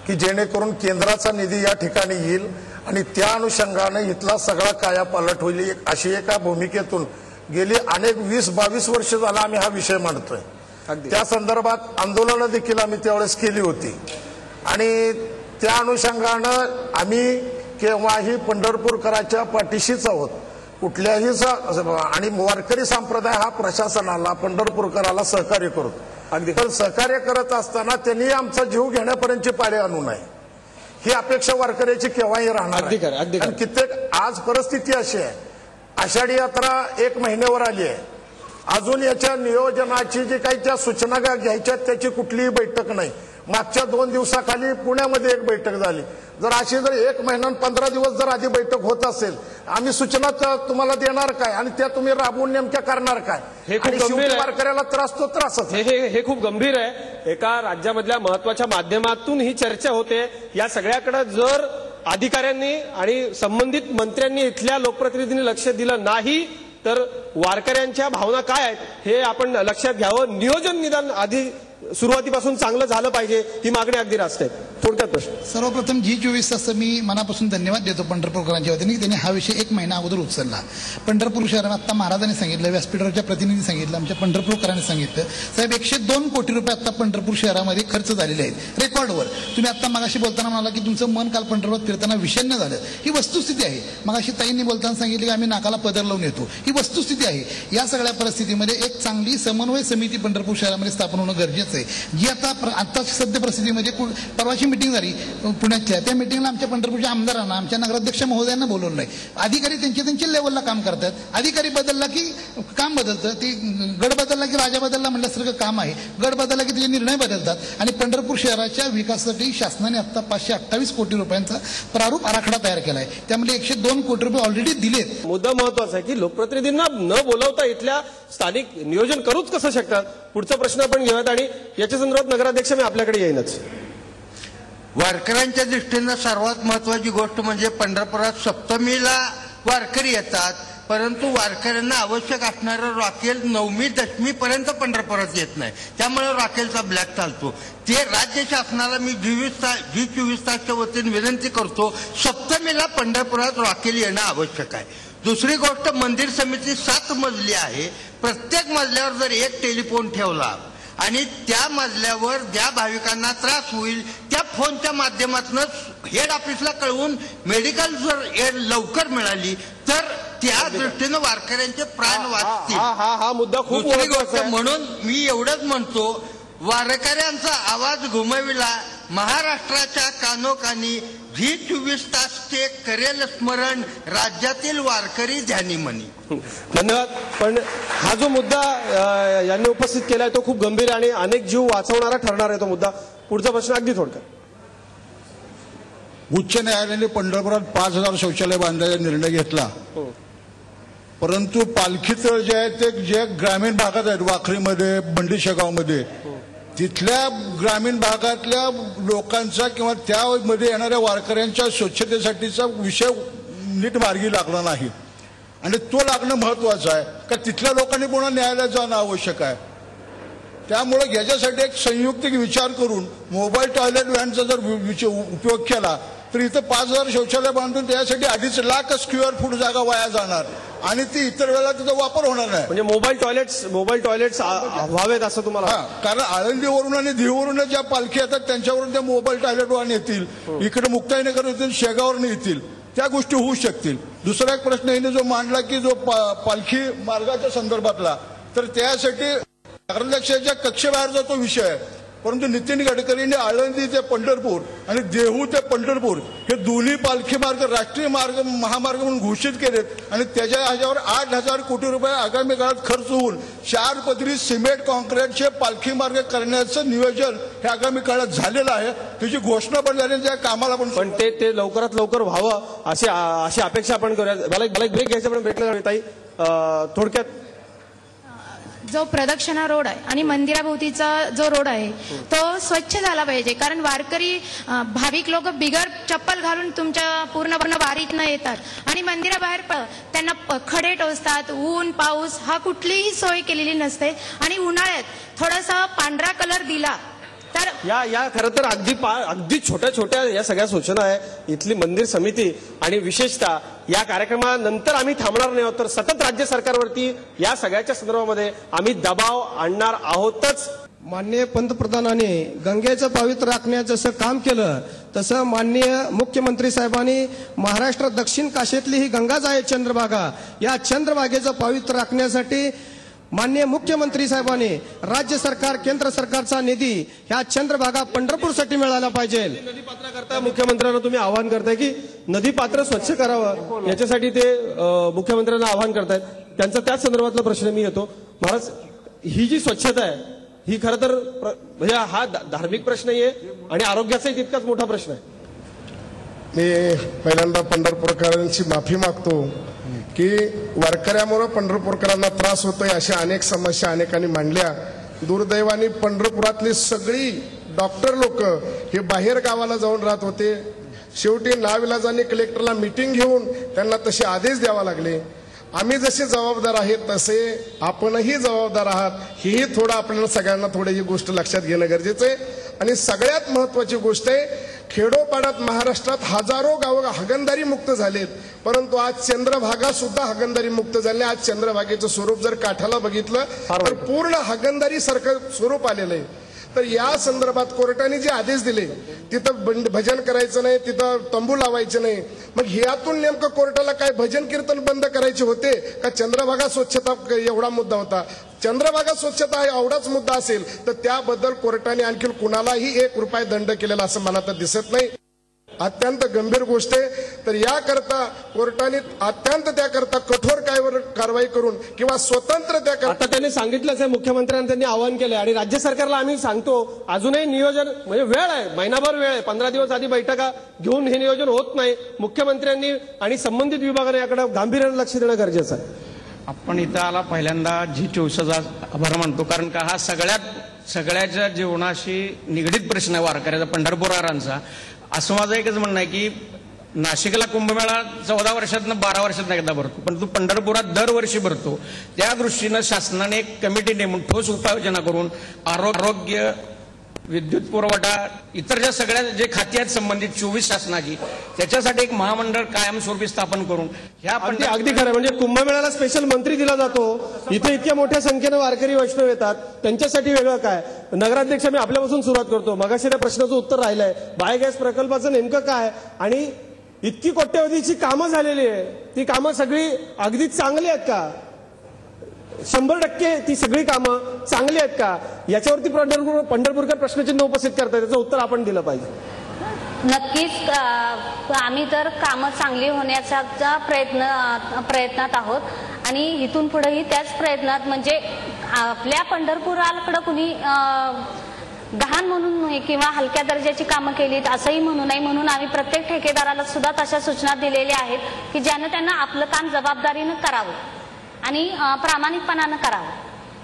की जेणेकरून केंद्राचा निधी या ठिकाणी येईल आणि त्या अनुषंगाने इथला सगळा कायापालट होईल. अशी एका भूमिकेतून गेली अनेक 20-22 वर्ष झाला आम्ही हा विषय मांडतोय. त्या संदर्भात आंदोलनं देखील आम्ही त्यावेळेस केली होती आणि त्या अनुषंगानं आम्ही केव्हाही पंढरपूरकराच्या पाठीशीच आहोत. कुठल्याही आणि वारकरी संप्रदाय हा प्रशासनाला, पंढरपूरकराला सहकार्य करतो. अगदी तर सहकार्य करत असताना त्यांनी आमचा जीव घेण्यापर्यंतची पाळी आणू नये ही अपेक्षा वारकऱ्याची केव्हाही राहणार. आणि कित्येक आज परिस्थिती अशी आहे, आषाढी यात्रा 1 महिन्यावर आली आहे, अजून याच्या नियोजनाची जी काही त्या सूचना घ्यायच्या त्याची कुठलीही बैठक नाही. मागच्या 2 दिवसाखाली पुण्यामध्ये एक बैठक झाली. जर अशी जर 1 महिना 15 दिवस जर आधी बैठक होत असेल, आम्ही सूचना तुम्हाला देणार काय आणि त्या तुम्ही राबवून नेमक्या करणार काय? हे खूप गंभीर वारकऱ्याला त्रास तो त्रासच. हे खूप गंभीर आहे. एका राज्यामधल्या महत्वाच्या माध्यमातून ही चर्चा होते. या सगळ्याकडे जर अधिकाऱ्यांनी आणि संबंधित मंत्र्यांनी, इथल्या लोकप्रतिनिधींनी लक्ष दिलं नाही तर वारकऱ्यांच्या भावना काय आहेत हे आपण लक्षात घ्यावं. नियोजन निदान आधी सुरुवातीपासून चांगलं झालं पाहिजे ही मागणी अगदी रास्त आहे. थोडक्यात प्रश्न. सर्वप्रथम G24 तासचं मी मनापासून धन्यवाद देतो पंढरपूरकरांच्या वतीने की त्यांनी हा विषय 1 महिना अगोदर उचलला. पंढरपूर शहरात आता महाराजांनी सांगितलं, व्यासपीठावरच्या प्रतिनिधी सांगितलं, आमच्या पंढरपूरकरांनी सांगितलं, साहेब 102 कोटी रुपये आता पंढरपूर शहरामध्ये खर्च झालेले आहेत रेकॉर्डवर. तुम्ही आता मगाशी बोलताना म्हणाला की तुमचं मन काल पंढरपूरात फिरताना विषण्ण झालं. ही वस्तुस्थिती आहे. मगाशी ताईंनी बोलताना सांगितलं की आम्ही नाकाला पदर लावून येतो. ही वस्तुस्थिती आहे. या सगळ्या परिस्थितीमध्ये एक चांगली समन्वय समिती पंढरपूर शहरामध्ये स्थापन होणं गरजेचं आहे. जी आता सध्या परिस्थितीमध्ये परवाची मिटिंग झाली पुण्यातल्या, त्या मिटिंगला आमच्या पंढरपूरच्या आमदारांना, आमच्या नगराध्यक्ष महोदयांना बोलवलंय. अधिकारी त्यांच्या लेवलला काम करतात. अधिकारी बदलला की काम बदलतं. ती गड बदलला की राजा बदलला म्हणल्यासारखं काम आहे. गड बदलला की त्याचे निर्णय बदलतात. आणि पंढरपूर शहराच्या विकासासाठी शासनाने आता 528 कोटी रुपयांचा प्रारूप आराखडा तयार केलाय. त्यामध्ये 102 कोटी रुपये ऑलरेडी दिलेत. मुद्दा महत्वाचा आहे की लोकप्रतिनिधींना न बोलवता इथल्या स्थानिक नियोजन करूच कसं शकतात. पुढचा प्रश्न आपण घेऊयात आणि याच्या संदर्भात नगराध्यक्ष मी आपल्याकडे येईनच. वारकऱ्यांच्या दृष्टीनं सर्वात महत्वाची गोष्ट म्हणजे पंढरपुरात सप्तमीला वारकरी येतात, परंतु वारकऱ्यांना आवश्यक असणारं रॉकेल 9मी 10मी पर्यंत पंढरपुरात येत नाही. त्यामुळे रॉकेलचा ब्लॅक चालतो. ते राज्य शासनाला मी G24 तासच्या वतीने विनंती करतो, सप्तमीला पंढरपुरात रॉकेल येणं आवश्यक आहे. दुसरी गोष्ट, मंदिर समिती 7 मजली आहे. प्रत्येक मजल्यावर जर एक टेलिफोन ठेवला आणि त्या मजल्यावर ज्या भाविकांना त्रास होईल त्या फोनच्या माध्यमातून हेड ऑफिसला कळवून मेडिकल जर लवकर मिळाली तर त्या दृष्टीनं वारकऱ्यांचे प्राण वाचतील. हा मुद्दा खूप दुसरी गोष्ट म्हणून मी एवढंच म्हणतो, वारकऱ्यांचा आवाज घुमविला महाराष्ट्राच्या कानोकानी झी 24 तासचे करेल स्मरण राज्यातील वारकरी ध्यानी म्हणी. धन्यवाद. पण हा जो मुद्दा यांनी उपस्थित केलाय तो खूप गंभीर आणि अनेक जीव वाचवणारा ठरणार आहे तो मुद्दा. पुढचा प्रश्न अगदी थोडक्यात. उच्च न्यायालयाने पंढरपुरात 5,000 शौचालय बांधण्याचा निर्णय घेतला, परंतु पालखी तळ जे आहे ते जे ग्रामीण भागात आहेत, वाखरीमध्ये, बंडी शेगावमध्ये, तिथल्या ग्रामीण भागातल्या लोकांचा किंवा त्यामध्ये येणाऱ्या वारकऱ्यांच्या स्वच्छतेसाठीचा विषय नीट मार्गी लागला नाही आणि तो लागणं महत्वाचं आहे का तिथल्या लोकांनी पुन्हा न्यायालयात जाणं आवश्यक आहे. त्यामुळे याच्यासाठी एक संयुक्तिक विचार करून मोबाईल टॉयलेट व्हॅनचा जर उपयोग केला तर इथं 5,000 शौचालय बांधून त्यासाठी 2.5 लाख स्क्वेअर फूट जागा वाया जाणार आणि ती इतर वेळेला तिचा वापर होणार नाही. म्हणजे मोबाईल टॉयलेट्स व्हावेत असं तुम्हाला? कारण आळंदीवरून आणि दीववरून ज्या पालखी येतात त्यांच्यावरून त्या मोबाईल टॉयलेटवर येतील, इकडे मुक्ताईनगर येतील, शेगावरून येतील, त्या गोष्टी होऊ शकतील. दुसरा एक प्रश्न हिने जो मांडला की जो पालखी मार्गाच्या संदर्भातला, तर त्यासाठी नगराध्यक्षाच्या कक्षेबाहेरचा तो विषय आहे. परंतु नितीन गडकरींनी आळंदी ते पंढरपूर आणि देहू ते पंढरपूर हे दोन्ही पालखी मार्ग राष्ट्रीय मार्ग महामार्ग म्हणून घोषित केलेत आणि त्याच्या ह्याच्यावर 8,000 कोटी रुपये आगामी काळात खर्च होऊन 4 पदरी सिमेंट कॉन्क्रीटचे पालखी मार्ग करण्याचं नियोजन हे आगामी काळात झालेलं आहे. त्याची घोषणा पण झाली, त्या कामाला पण ते लवकरात लवकर व्हावं अशी अपेक्षा आपण करूया. मला एक ब्रेक घ्यायचा पण भेटला ताई. थोडक्यात जो प्रदक्षिणा रोड आहे आणि मंदिराभोवतीचा जो रोड आहे तो स्वच्छ झाला पाहिजे, कारण वारकरी भाविक लोक बिगर चप्पल घालून तुमच्या पूर्ण वारीत न येतात आणि मंदिराबाहेर त्यांना खडे टोचतात. ऊन पाऊस हा कुठलीही सोय केलेली नसते आणि उन्हाळ्यात थोडासा पांढरा कलर दिला तर या खरं तर अगदी छोट्या या सगळ्या सूचना आहे. इथली मंदिर समिती आणि विशेषतः या कार्यक्रमानंतर आम्ही थांबणार नाही आहोत, तर सतत राज्य सरकारवरती या सगळ्याच्या संदर्भामध्ये आम्ही दबाव आणणार आहोतच. माननीय पंतप्रधानांनी गंगेचं पवित्र राखण्याचं जसं काम केलं तसं माननीय मुख्यमंत्री साहेबांनी महाराष्ट्र दक्षिण काशीतली ही गंगाच आहे चंद्रभागा, या चंद्रभागेचं पवित्र राखण्यासाठी माननीय मुख्यमंत्री साहेबांनी राज्य सरकार केंद्र सरकारचा निधी ह्या चंद्रभागा पंढरपूरसाठी मिळाला पाहिजे. नदीपात्राकरता मुख्यमंत्र्यांना तुम्ही आवाहन करताय की नदीपात्र स्वच्छ करावं, याच्यासाठी ते मुख्यमंत्र्यांना आवाहन करतायत. त्यांचा त्याच संदर्भातला प्रश्न मी येतो. महाराज, ही जी स्वच्छता आहे ही खरं तर म्हणजे हा धार्मिक प्रश्नही आहे आणि आरोग्याचाही तितकाच मोठा प्रश्न आहे. मी पहिल्यांदा पंढरपूरकरांची माफी मागतो की वारकऱ्यामुळे पंढरपूरकरांना त्रास होतोय, अशा अनेक समस्या अनेकांनी मांडल्या. दुर्दैवाने पंढरपुरातली सगळी डॉक्टर लोक हे बाहेर गावाला जाऊन राहत होते. शेवटी नाविलाजाने कलेक्टरला मीटिंग घेऊन त्यांना तसे आदेश द्यावा लागले. आम्ही जसे जबाबदार आहेत तसे आपणही जबाबदार आहात, हेही थोडं आपल्याला सगळ्यांना थोडी ही गोष्ट लक्षात घेणं गरजेचं आहे. आणि सगळ्यात महत्वाची गोष्ट आहे, खेडोपाड्यात महाराष्ट्रात हजारो गावं हागणदारी मुक्त झालेत, परंतु आज चंद्रभागा सुद्धा हागणदारी मुक्त झाले. आज चंद्रभागेचं स्वरूप जर काठाला बघितलं तर पूर्ण हागणदारी सारखं स्वरूप आलेलं आहे. तर या संदर्भात कोर्टाने जे आदेश दिले, तिथं भजन करायचं नाही, तिथं तंबू लावायचे नाही, मग ह्यातून नेमकं कोर्टाला काय भजन कीर्तन बंद करायचे होते का चंद्रभागा स्वच्छता एवढा मुद्दा होता? चंद्रभागा स्वच्छता एवढाच मुद्दा असेल तर त्याबद्दल कोर्टाने आणखी कुणालाही 1 रुपया दंड केलेला असं मला तर दिसत नाही. अत्यंत गंभीर गोष्ट आहे. तर याकरता कोर्टाने अत्यंत त्याकरता कठोर कारवाई करून किंवा स्वतंत्र आता त्यांनी सांगितलंच आहे, मुख्यमंत्र्यांनी त्यांनी आवाहन केलंय आणि राज्य सरकारला आम्ही सांगतो अजूनही नियोजन म्हणजे वेळ आहे, महिनाभर वेळ आहे, 15 दिवस आधी बैठका घेऊन हे नियोजन होत नाही. मुख्यमंत्र्यांनी आणि संबंधित विभागाने याकडे गांभीर्याने लक्ष देणं गरजेचं आहे. आपण इथं आला पहिल्यांदा झी 24चा आभार मानतो, कारण का हा सगळ्याच्या जीवनाशी निगडीत प्रश्न आहे वारकऱ्याचा, पंढरपुरारांचा. असं माझं एकच म्हणणं आहे की नाशिकला कुंभमेळा 14 वर्षातनं 12 वर्षातनं एकदा भरतो, पण तो पंढरपुरात दरवर्षी भरतो. त्या दृष्टीनं शासनाने एक कमिटी नेमून ठोस उपाययोजना करून आरोग्य, विद्युत पुरवठा, इतर ज्या सगळ्या जे खाती आहेत संबंधित 24 शासनाची, त्याच्यासाठी एक महामंडळ कायमस्वरूपी स्थापन करून ह्या अगदी खरं म्हणजे कुंभमेळ्याला स्पेशल मंत्री दिला जातो. इथे इतक्या मोठ्या संख्येनं वारकरी वैष्णव येतात, त्यांच्यासाठी वेगळं काय? नगराध्यक्ष, मी आपल्यापासून सुरुवात करतो. मगाशी त्या प्रश्नाचं उत्तर राहिलंय, बायोगॅस प्रकल्पाचं नेमकं काय? आणि इतकी कोट्यवधीची कामं झालेली आहे, ती कामं सगळी अगदी चांगली आहेत का? 100% ती सगळी कामं चांगली आहेत का, याच्यावरती पंढरपूरकर प्रश्नचिन्ह उपस्थित करतात. त्याचं उत्तर आपण दिलं पाहिजे. नक्कीच आम्ही तर कामं चांगली होण्याचा प्रयत्नात आहोत आणि इथून पुढेही त्याच प्रयत्नात, म्हणजे आपल्या पंढरपुराकडे कुणी गहाण म्हणून नाही किंवा हलक्या दर्जाची कामं केलीत असंही म्हणू नये, म्हणून आम्ही प्रत्येक ठेकेदाराला सुद्धा तशा सूचना दिलेल्या आहेत की ज्यानं त्यांना आपलं काम जबाबदारीनं करावं आणि प्रामाणिकपणानं करावं.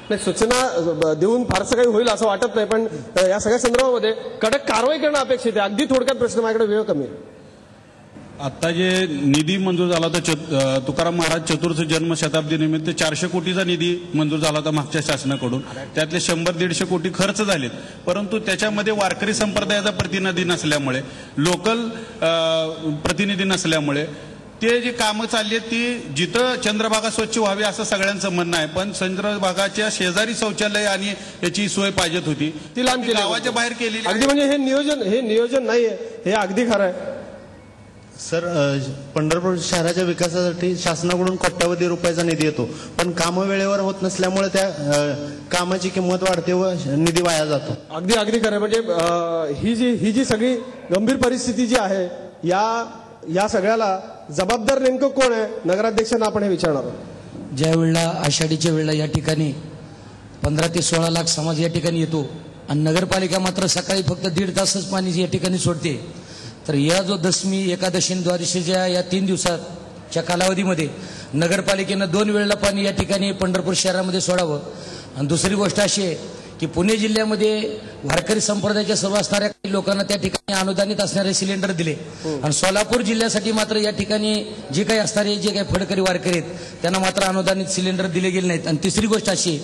नाही, सूचना देऊन फारसं काही होईल असं वाटत नाही, पण या सगळ्या संदर्भामध्ये कडक कारवाई करणं अपेक्षित आहे. अगदी थोडक्यात प्रश्न, माझ्याकडे वेळ कमी आहे. आता जे निधी मंजूर झाला होता तुकाराम महाराज चतुर्थ जन्मशताब्दी निमित्त 400 कोटीचा निधी मंजूर झाला होता मागच्या शासनाकडून. त्यातले 100-150 कोटी खर्च झालेत, परंतु त्याच्यामध्ये वारकरी संप्रदायाचा प्रतिनिधी नसल्यामुळे, लोकल प्रतिनिधी नसल्यामुळे ते जे कामं चालली आहेत ती जिथं चंद्रभागा स्वच्छ व्हावी असं सगळ्यांचं म्हणणं आहे, पण चंद्रभागाच्या शेजारी शौचालय आणि याची सोय पाहिजेत होती, ती लांब गावाच्या बाहेर केलेली. अगदी म्हणजे हे नियोजन नाहीये, हे अगदी खरं आहे. सर, पंढरपूर शहराच्या विकासासाठी शासनाकडून कोट्यावधी रुपयाचा निधी येतो, पण कामं वेळेवर होत नसल्यामुळे त्या कामाची किंमत वाढते व निधी वाया जातो. अगदी खरं. म्हणजे ही जी सगळी गंभीर परिस्थिती जी आहे, या सगळ्याला जबाबदार नेमकं कोण आहे, नगराध्यक्षांना आपण हे विचारणार आहोत. ज्या वेळेला आषाढीच्या वेळेला या ठिकाणी 15 ते 16 लाख समाज या ठिकाणी येतो आणि नगरपालिका मात्र सकाळी फक्त 1.5 तासच पाणी या ठिकाणी सोडते, तर या जो दशमी, एकादशी आणि द्वादशीच्या या 3 दिवसाच्या कालावधीमध्ये नगरपालिकेनं 2 वेळेला पाणी या ठिकाणी पंढरपूर शहरामध्ये सोडावं. आणि दुसरी गोष्ट अशी आहे की पुणे जिल्ह्यामध्ये वारकरी संप्रदायाच्या सर्व असणाऱ्या काही लोकांना त्या ठिकाणी अनुदानित असणारे सिलेंडर दिले आणि सोलापूर जिल्ह्यासाठी मात्र या ठिकाणी जे काही असणारे जे काही फडकरी वारकरी आहेत त्यांना मात्र अनुदानित सिलेंडर दिले गेले नाहीत. आणि तिसरी गोष्ट अशी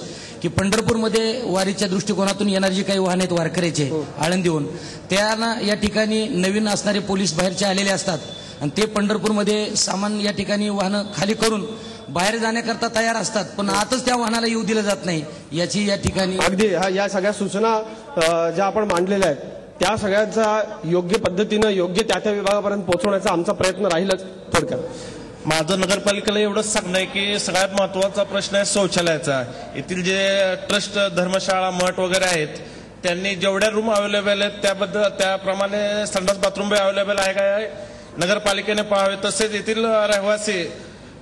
की पंढरपूरमध्ये वारीच्या दृष्टिकोनातून येणारे जे काही वाहन आहेत वारकऱ्याचे आळंदीहून, त्यांना या ठिकाणी नवीन असणारे पोलीस बाहेरचे आलेले असतात आणि ते पंढरपूरमध्ये सामान या ठिकाणी वाहनं खाली करून बाहेर जाण्याकरता तयार असतात, पण आताच त्या वाहनाला येऊ दिलं जात नाही. याची या ठिकाणी अगदी या सगळ्या सूचना ज्या आपण मांडलेल्या आहेत त्या सगळ्यांचा योग्य पद्धतीनं योग्य त्या विभागापर्यंत पोहोचवण्याचा आमचा प्रयत्न राहीलच. थोडक्यात माझं नगरपालिकेला एवढंच सांगणं आहे की सगळ्यात महत्वाचा प्रश्न आहे शौचालयाचा. येथील जे ट्रस्ट, धर्मशाळा, मठ वगैरे आहेत त्यांनी जेवढ्या रूम अवेलेबल आहेत त्याप्रमाणे संडास बाथरूम अवेलेबल आहे काय नगरपालिकेने पाहावे. तसेच येथील रहिवासी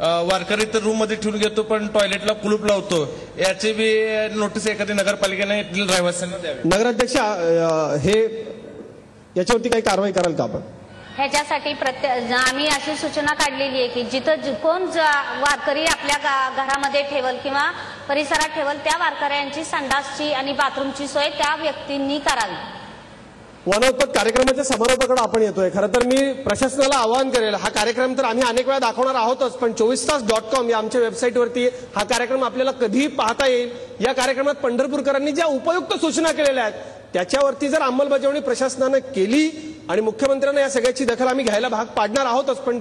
वारकरी तर रूम मध्ये ठेवून घेतो पण टॉयलेटला कुलूप लावतो, याची बी नोटीस एखादी नगरपालिकेने येथील रहिवाशांना द्यावी. नगराध्यक्ष, हे याच्यावरती काही कारवाई कराल का आपण? ह्याच्यासाठी आम्ही अशी सूचना काढलेली आहे की जिथं कोण वारकरी आपल्या घरामध्ये ठेवल किंवा परिसरात ठेवल त्या वारकऱ्यांची संडासची आणि बाथरूमची सोय त्या व्यक्तींनी करावी. वनोत्पाद कार्यक्रमाच्या समारोपाकडे आपण येतोय. खरं तर मी प्रशासनाला आवाहन करेल, हा कार्यक्रम तर आम्ही अनेक वेळा दाखवणार आहोतच, पण 24taas.com या आमच्या वेबसाईटवरती हा कार्यक्रम आपल्याला कधीही पाहता येईल. या कार्यक्रमात पंढरपूरकरांनी ज्या उपयुक्त सूचना केलेल्या आहेत त्याच्यावरती जर अंमलबजावणी प्रशासनानं केली आणि मुख्यमंत्र्यांना या सगळ्याची दखल आम्ही घ्यायला भाग पाडणार आहोतच, पण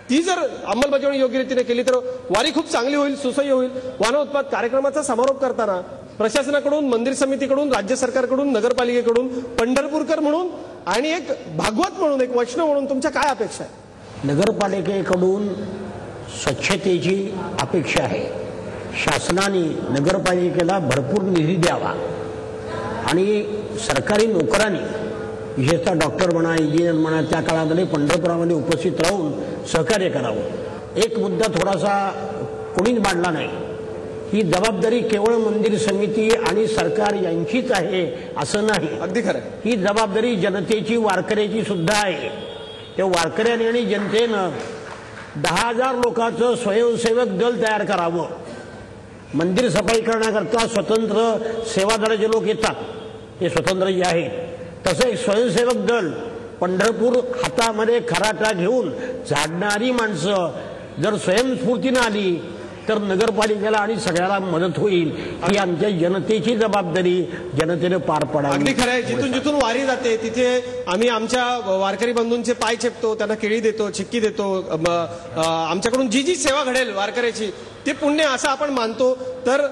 ती जर अंमलबजावणी योग्य रीतीने केली तर वारी खूप चांगली होईल, सुसह्य होईल. वनोत्पाद कार्यक्रमाचा समारोप करताना प्रशासनाकडून, मंदिर समितीकडून, राज्य सरकारकडून, नगरपालिकेकडून पंढरपूरकर म्हणून आणि एक भागवत म्हणून, एक वैष्णव म्हणून तुमच्या काय अपेक्षा आहे? नगरपालिकेकडून स्वच्छतेची अपेक्षा आहे. शासनाने नगरपालिकेला भरपूर निधी द्यावा आणि सरकारी नोकरांनी, विशेषतः डॉक्टर म्हणा, इंजिनियर म्हणा, त्या काळामध्ये पंढरपुरामध्ये उपस्थित राहून सहकार्य करावं. एक मुद्दा थोडासा कोणीच मांडला नाही, ही जबाबदारी केवळ मंदिर समिती आणि सरकार यांचीच आहे असं नाही. अगदी खरं. ही जबाबदारी जनतेची, वारकऱ्याची सुद्धा आहे. त्या वारकऱ्याने आणि जनतेनं 10,000 लोकांचं स्वयंसेवक दल तयार करावं. मंदिर सफाई करण्याकरता स्वतंत्र सेवा दलाचे लोक येतात, ते स्वतंत्र जे आहेत, तसं एक स्वयंसेवक दल पंढरपूर हातामध्ये खराटा घेऊन झाडणारी माणसं जर स्वयंस्फूर्तीनं आली तर नगरपालिकेला आणि सगळ्याला मदत होईल. ही आमच्या जनतेची जबाबदारी जनतेने पार पाडावी. अगदी खरं आहे. जिथून जिथून वारी जाते तिथे आम्ही आमच्या वारकरी बंधूंचे पाय चेपतो, त्यांना केळी देतो, चिक्की देतो. आमच्याकडून जी जी सेवा घडेल वारकऱ्याची ते पुण्य असं आपण मानतो. तर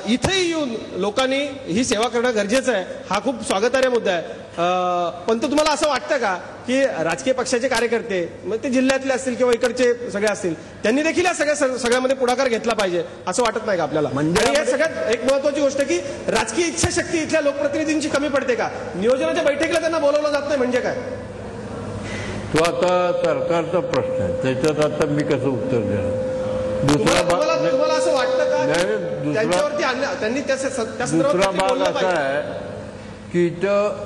इथेही येऊन लोकांनी ही सेवा करणं गरजेचं आहे. हा खूप स्वागतार्ह मुद्दा आहे. पण तो तुम्हाला असं वाटतं का की राजकीय पक्षाचे कार्यकर्ते मग ते जिल्ह्यातले असतील किंवा इकडचे सगळे असतील त्यांनी देखील या सगळ्यामध्ये पुढाकार घेतला पाहिजे असं वाटत नाही का आपल्याला? म्हणजे या सगळ्यात एक महत्वाची गोष्ट की राजकीय इच्छाशक्ती इथल्या लोकप्रतिनिधींची कमी पडते का? नियोजनाच्या बैठकीला त्यांना बोलवलं जात नाही म्हणजे काय? तो आता सरकारचा प्रश्न आहे, त्याच्यात आता मी कसं उत्तर देणार? तुम्हाला असं वाटतं का त्यांच्यावरती त्यांनी दुसरा भाग असा आहे की इथं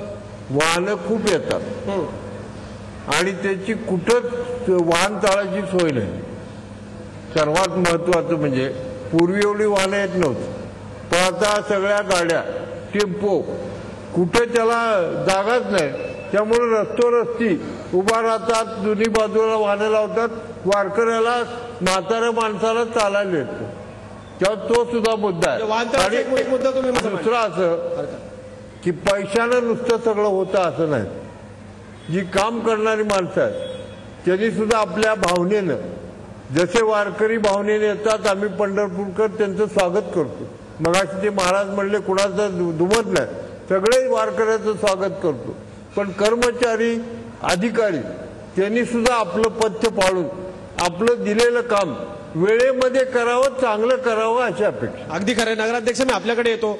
वाहनं खूप येतात आणि त्याची कुठंच वाहन चालायची सोय नाही. सर्वात महत्वाचं म्हणजे पूर्वी एवढी वाहनं येत नव्हती, पण आता सगळ्या गाड्या टेम्पो कुठे त्याला जागाच नाही, त्यामुळे रस्ती उभा राहतात, दोन्ही बाजूला वाहनं लावतात, वारकऱ्याला म्हाताऱ्या माणसाला चालायला येतो. तेव्हा तो सुद्धा मुद्दा आहे. आणि दुसरा असं की पैशानं नुसतं सगळं होतं असं नाही. जी काम करणारी माणसं आहेत त्यांनी सुद्धा आपल्या भावनेनं, जसे वारकरी भावनेने येतात, आम्ही पंढरपूरकर त्यांचं स्वागत करतो. मगाशी ते महाराज म्हणले कुणाचं दुमत नाही, सगळे वारकऱ्याचं स्वागत करतो. पण कर्मचारी अधिकारी त्यांनी सुद्धा आपलं पथ्य पाळून आपलं दिलेलं काम वेळेमध्ये करावं, चांगलं करावं अशी अपेक्षा. अगदी खरं. नगराध्यक्ष मी आपल्याकडे येतो.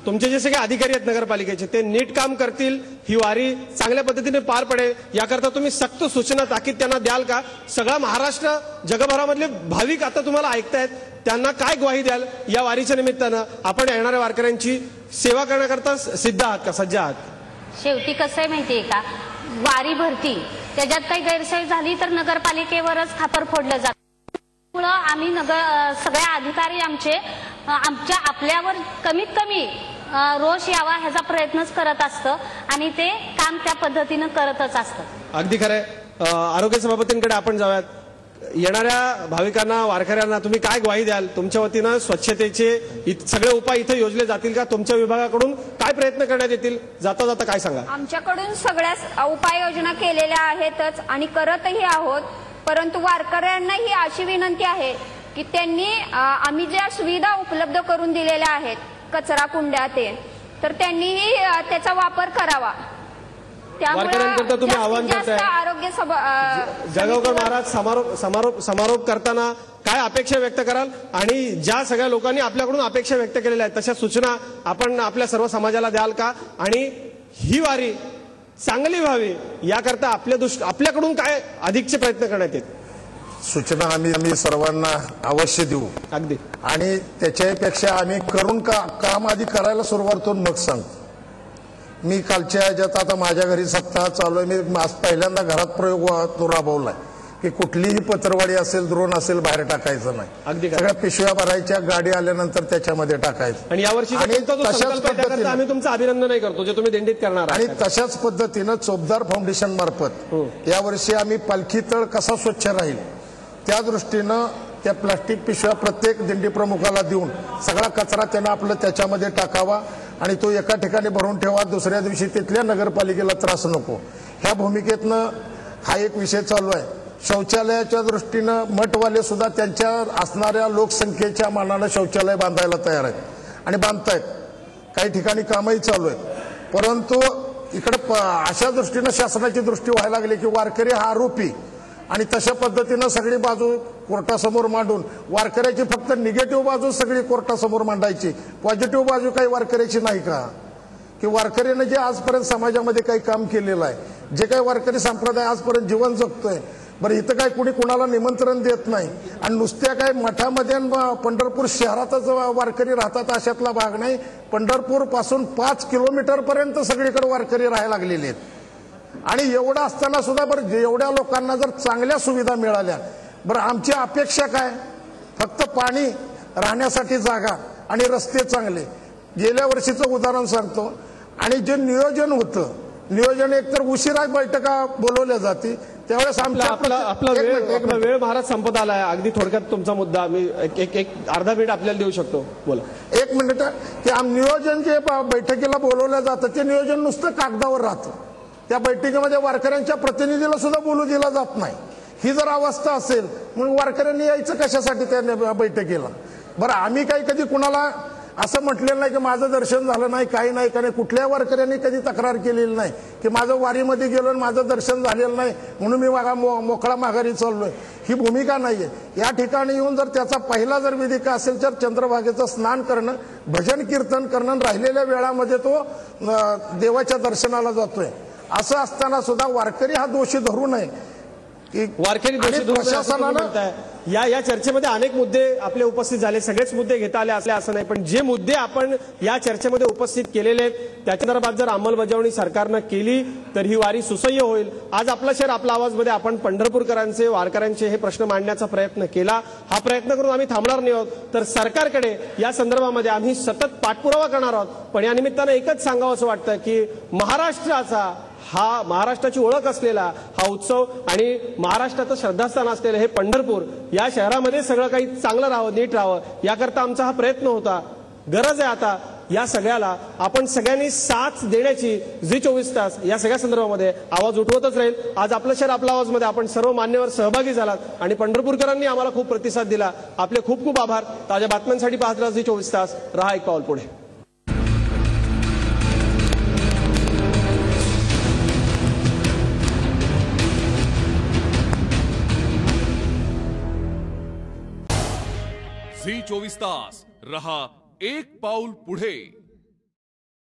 तुमचे जे सगळे अधिकारी आहेत नगरपालिकेचे ते नीट काम करतील, ही वारी चांगल्या पद्धतीने पार पडेल याकरता तुम्ही सक्त सूचना ताकीद त्यांना द्याल का? सगळा महाराष्ट्र जगभरामधले भाविक आता तुम्हाला ऐकतायत, त्यांना काय ग्वाही द्याल या वारीच्या निमित्तानं? आपण येणाऱ्या वारकऱ्यांची सेवा करण्याकरता सिद्ध आहात का, सज्ज आहात? शेवटी कसं आहे माहितीये का, वारी भरती त्याच्यात काही गैरसोय झाली तर नगरपालिकेवरच खापर फोडलं जातं. आम्ही सगळे अधिकारी आमच्या आपल्यावर कमीत कमी रोष यावा ह्याचा प्रयत्नच करत असतं आणि ते काम त्या पद्धतीनं करतच असतं. अगदी खरंय. आरोग्य सभापतींकडे आपण जाऊयात. येणाऱ्या भाविकांना, वारकऱ्यांना तुम्ही काय ग्वाही द्याल? तुमच्या वतीनं स्वच्छतेचे सगळे उपाय इथे योजले जातील का? तुमच्या विभागाकडून काय प्रयत्न करण्यात येतील? जाता जाता काय सांगा? आमच्याकडून सगळ्या उपाययोजना केलेल्या आहेतच आणि करतही आहोत, परंतु वारकऱ्यांना ही अशी विनंती आहे की त्यांनी आम्ही ज्या सुविधा उपलब्ध करून दिलेल्या आहेत, कचरा कुंड्या तर त्यांनीही त्याचा वापर करावा. वारकऱ्यांकरता तुम्ही आवाहन करताय. आरोग्य जळगावकर महाराज समारोप करताना काय अपेक्षा व्यक्त कराल? आणि ज्या सगळ्या लोकांनी आपल्याकडून अपेक्षा व्यक्त केलेल्या आहेत तशा सूचना आपण आपल्या सर्व समाजाला द्याल का? आणि ही वारी चांगली व्हावी याकरता आपल्याकडून काय अधिकचे प्रयत्न करण्यात येत? सूचना आम्ही सर्वांना अवश्य देऊ. अगदी. आणि त्याच्यापेक्षा आम्ही करून काम आधी करायला सुरुवात करून मग सांगतो. मी कालच्या ह्याच्यात आता माझ्या घरी सप्ताह चालू आहे, मी आज पहिल्यांदा घरात प्रयोग राबवलाय की कुठलीही पत्रवाडी असेल, द्रोण असेल, बाहेर टाकायचं नाही. अगदी सगळ्या पिशव्या भरायच्या, गाडी आल्यानंतर त्याच्यामध्ये टाकायचं. आणि यावर्षी आम्ही तुमचं अभिनंदनही करतो जे तुम्ही दिंडीत करणार. आणि तशाच पद्धतीनं चोपदार फाउंडेशन मार्फत यावर्षी आम्ही पालखी तळ कसा स्वच्छ राहील त्या दृष्टीनं त्या प्लास्टिक पिशव्या प्रत्येक दिंडी प्रमुखाला देऊन सगळा कचरा त्यानं आपलं त्याच्यामध्ये टाकावा आणि तो एका ठिकाणी भरून ठेवा, दुसऱ्या दिवशी तिथल्या नगरपालिकेला त्रास नको. ह्या भूमिकेतनं हा एक विषय चालू आहे. शौचालयाच्या दृष्टीनं मठवाले सुद्धा त्यांच्या असणाऱ्या लोकसंख्येच्या मानानं शौचालय बांधायला तयार आहेत आणि बांधतायत. काही ठिकाणी कामही चालू आहेत. परंतु इकडे अशा दृष्टीनं शासनाची दृष्टी व्हायला लागली की वारकरी हा आरोपी आणि तशा पद्धतीनं सगळी बाजू कोर्टासमोर मांडून वारकऱ्याची फक्त निगेटिव्ह बाजू सगळी कोर्टासमोर मांडायची, पॉझिटिव्ह बाजू काही वारकऱ्याची नाही का? की वारकऱ्याने जे आजपर्यंत समाजामध्ये काही काम केलेलं आहे, जे काही वारकरी संप्रदाय आजपर्यंत जीवन जगतोय, बरं इथं काय कुणी कुणाला निमंत्रण देत नाही आणि नुसत्या काय मठामध्ये पंढरपूर शहरातच वारकरी राहतात अशातला भाग नाही. पंढरपूर पासून 5 किलोमीटर पर्यंत सगळीकडे वारकरी राहायला लागलेले आहेत. आणि एवढं असताना सुद्धा बरं एवढ्या लोकांना जर चांगल्या सुविधा मिळाल्या, बरं आमची अपेक्षा काय? फक्त पाणी, राहण्यासाठी जागा आणि रस्ते चांगले. गेल्या वर्षीचं उदाहरण सांगतो. आणि जे नियोजन होतं, नियोजन एकतर उशिरा बैठका बोलवल्या जाते त्यावेळेस आपला वेळ महाराज संपत आलाय. अगदी थोडक्यात तुमचा मुद्दा मी एक अर्धा मिनिट आपल्याला देऊ शकतो. बोला. 1 मिनिट. की नियोजन जे बैठकीला बोलवलं जातं ते नियोजन नुसतं कागदावर राहतं. त्या बैठकीमध्ये वारकऱ्यांच्या प्रतिनिधीला सुद्धा बोलू दिला जात नाही. ही जर अवस्था असेल मग वारकऱ्यांनी यायचं कशासाठी त्या बैठकीला? बरं आम्ही काही कधी कुणाला असं म्हटलेलं नाही की माझं दर्शन झालं नाही, काही नाही, कारण कुठल्या वारकऱ्यांनी कधी तक्रार केलेली नाही की माझं वारीमध्ये गेलो आणि माझं दर्शन झालेलं नाही म्हणून मी मोकळा माघारी चाललोय. ही भूमिका नाहीये. या ठिकाणी येऊन जर त्याचा पहिला जर विधिका असेल तर चंद्रभागेचं स्नान करणं, भजन कीर्तन करणं, राहिलेल्या वेळामध्ये तो देवाच्या दर्शनाला जातोय. असं असताना सुद्धा वारकरी हा दोषी धरू नये. वारकरी प्रशासनानं या चर्चेमध्ये अनेक मुद्दे आपले उपस्थित झाले, सगळेच मुद्दे घेता आले असले असं नाही, पण जे मुद्दे आपण या चर्चेमध्ये उपस्थित केलेले आहेत त्याच्या संदर्भात जर अंमलबजावणी सरकारनं केली तर ही वारी सुसह्य होईल. आज आपलं शहर आपला आवाज मध्ये आपण पंढरपूरकरांचे, वारकऱ्यांचे हे प्रश्न मांडण्याचा प्रयत्न केला. हा प्रयत्न करून आम्ही थांबणार नाही आहोत, तर सरकारकडे या संदर्भामध्ये आम्ही सतत पाठपुरावा करणार आहोत. पण या निमित्तानं एकच सांगावं असं वाटतं की महाराष्ट्राची ओळख असलेला हा उत्सव आणि महाराष्ट्राचं श्रद्धास्थान असलेलं हे पंढरपूर या शहरामध्ये सगळं काही चांगलं राहावं, नीट राहावं, याकरता आमचा हा प्रयत्न होता. गरज आहे आता या सगळ्याला आपण सगळ्यांनी साथ देण्याची. झी 24 तास या सगळ्या संदर्भामध्ये आवाज उठवतच राहील. आज आपलं शहर आपला आवाज मध्ये आपण सर्व मान्यवर सहभागी झालात आणि पंढरपूरकरांनी आम्हाला खूप प्रतिसाद दिला. आपले खूप खूप आभार. ताज्या बातम्यांसाठी पाहत राहा झी 24 तास. रहा एक पाऊल पुढे. झी 24 तास रहा एक पाऊल पुढे.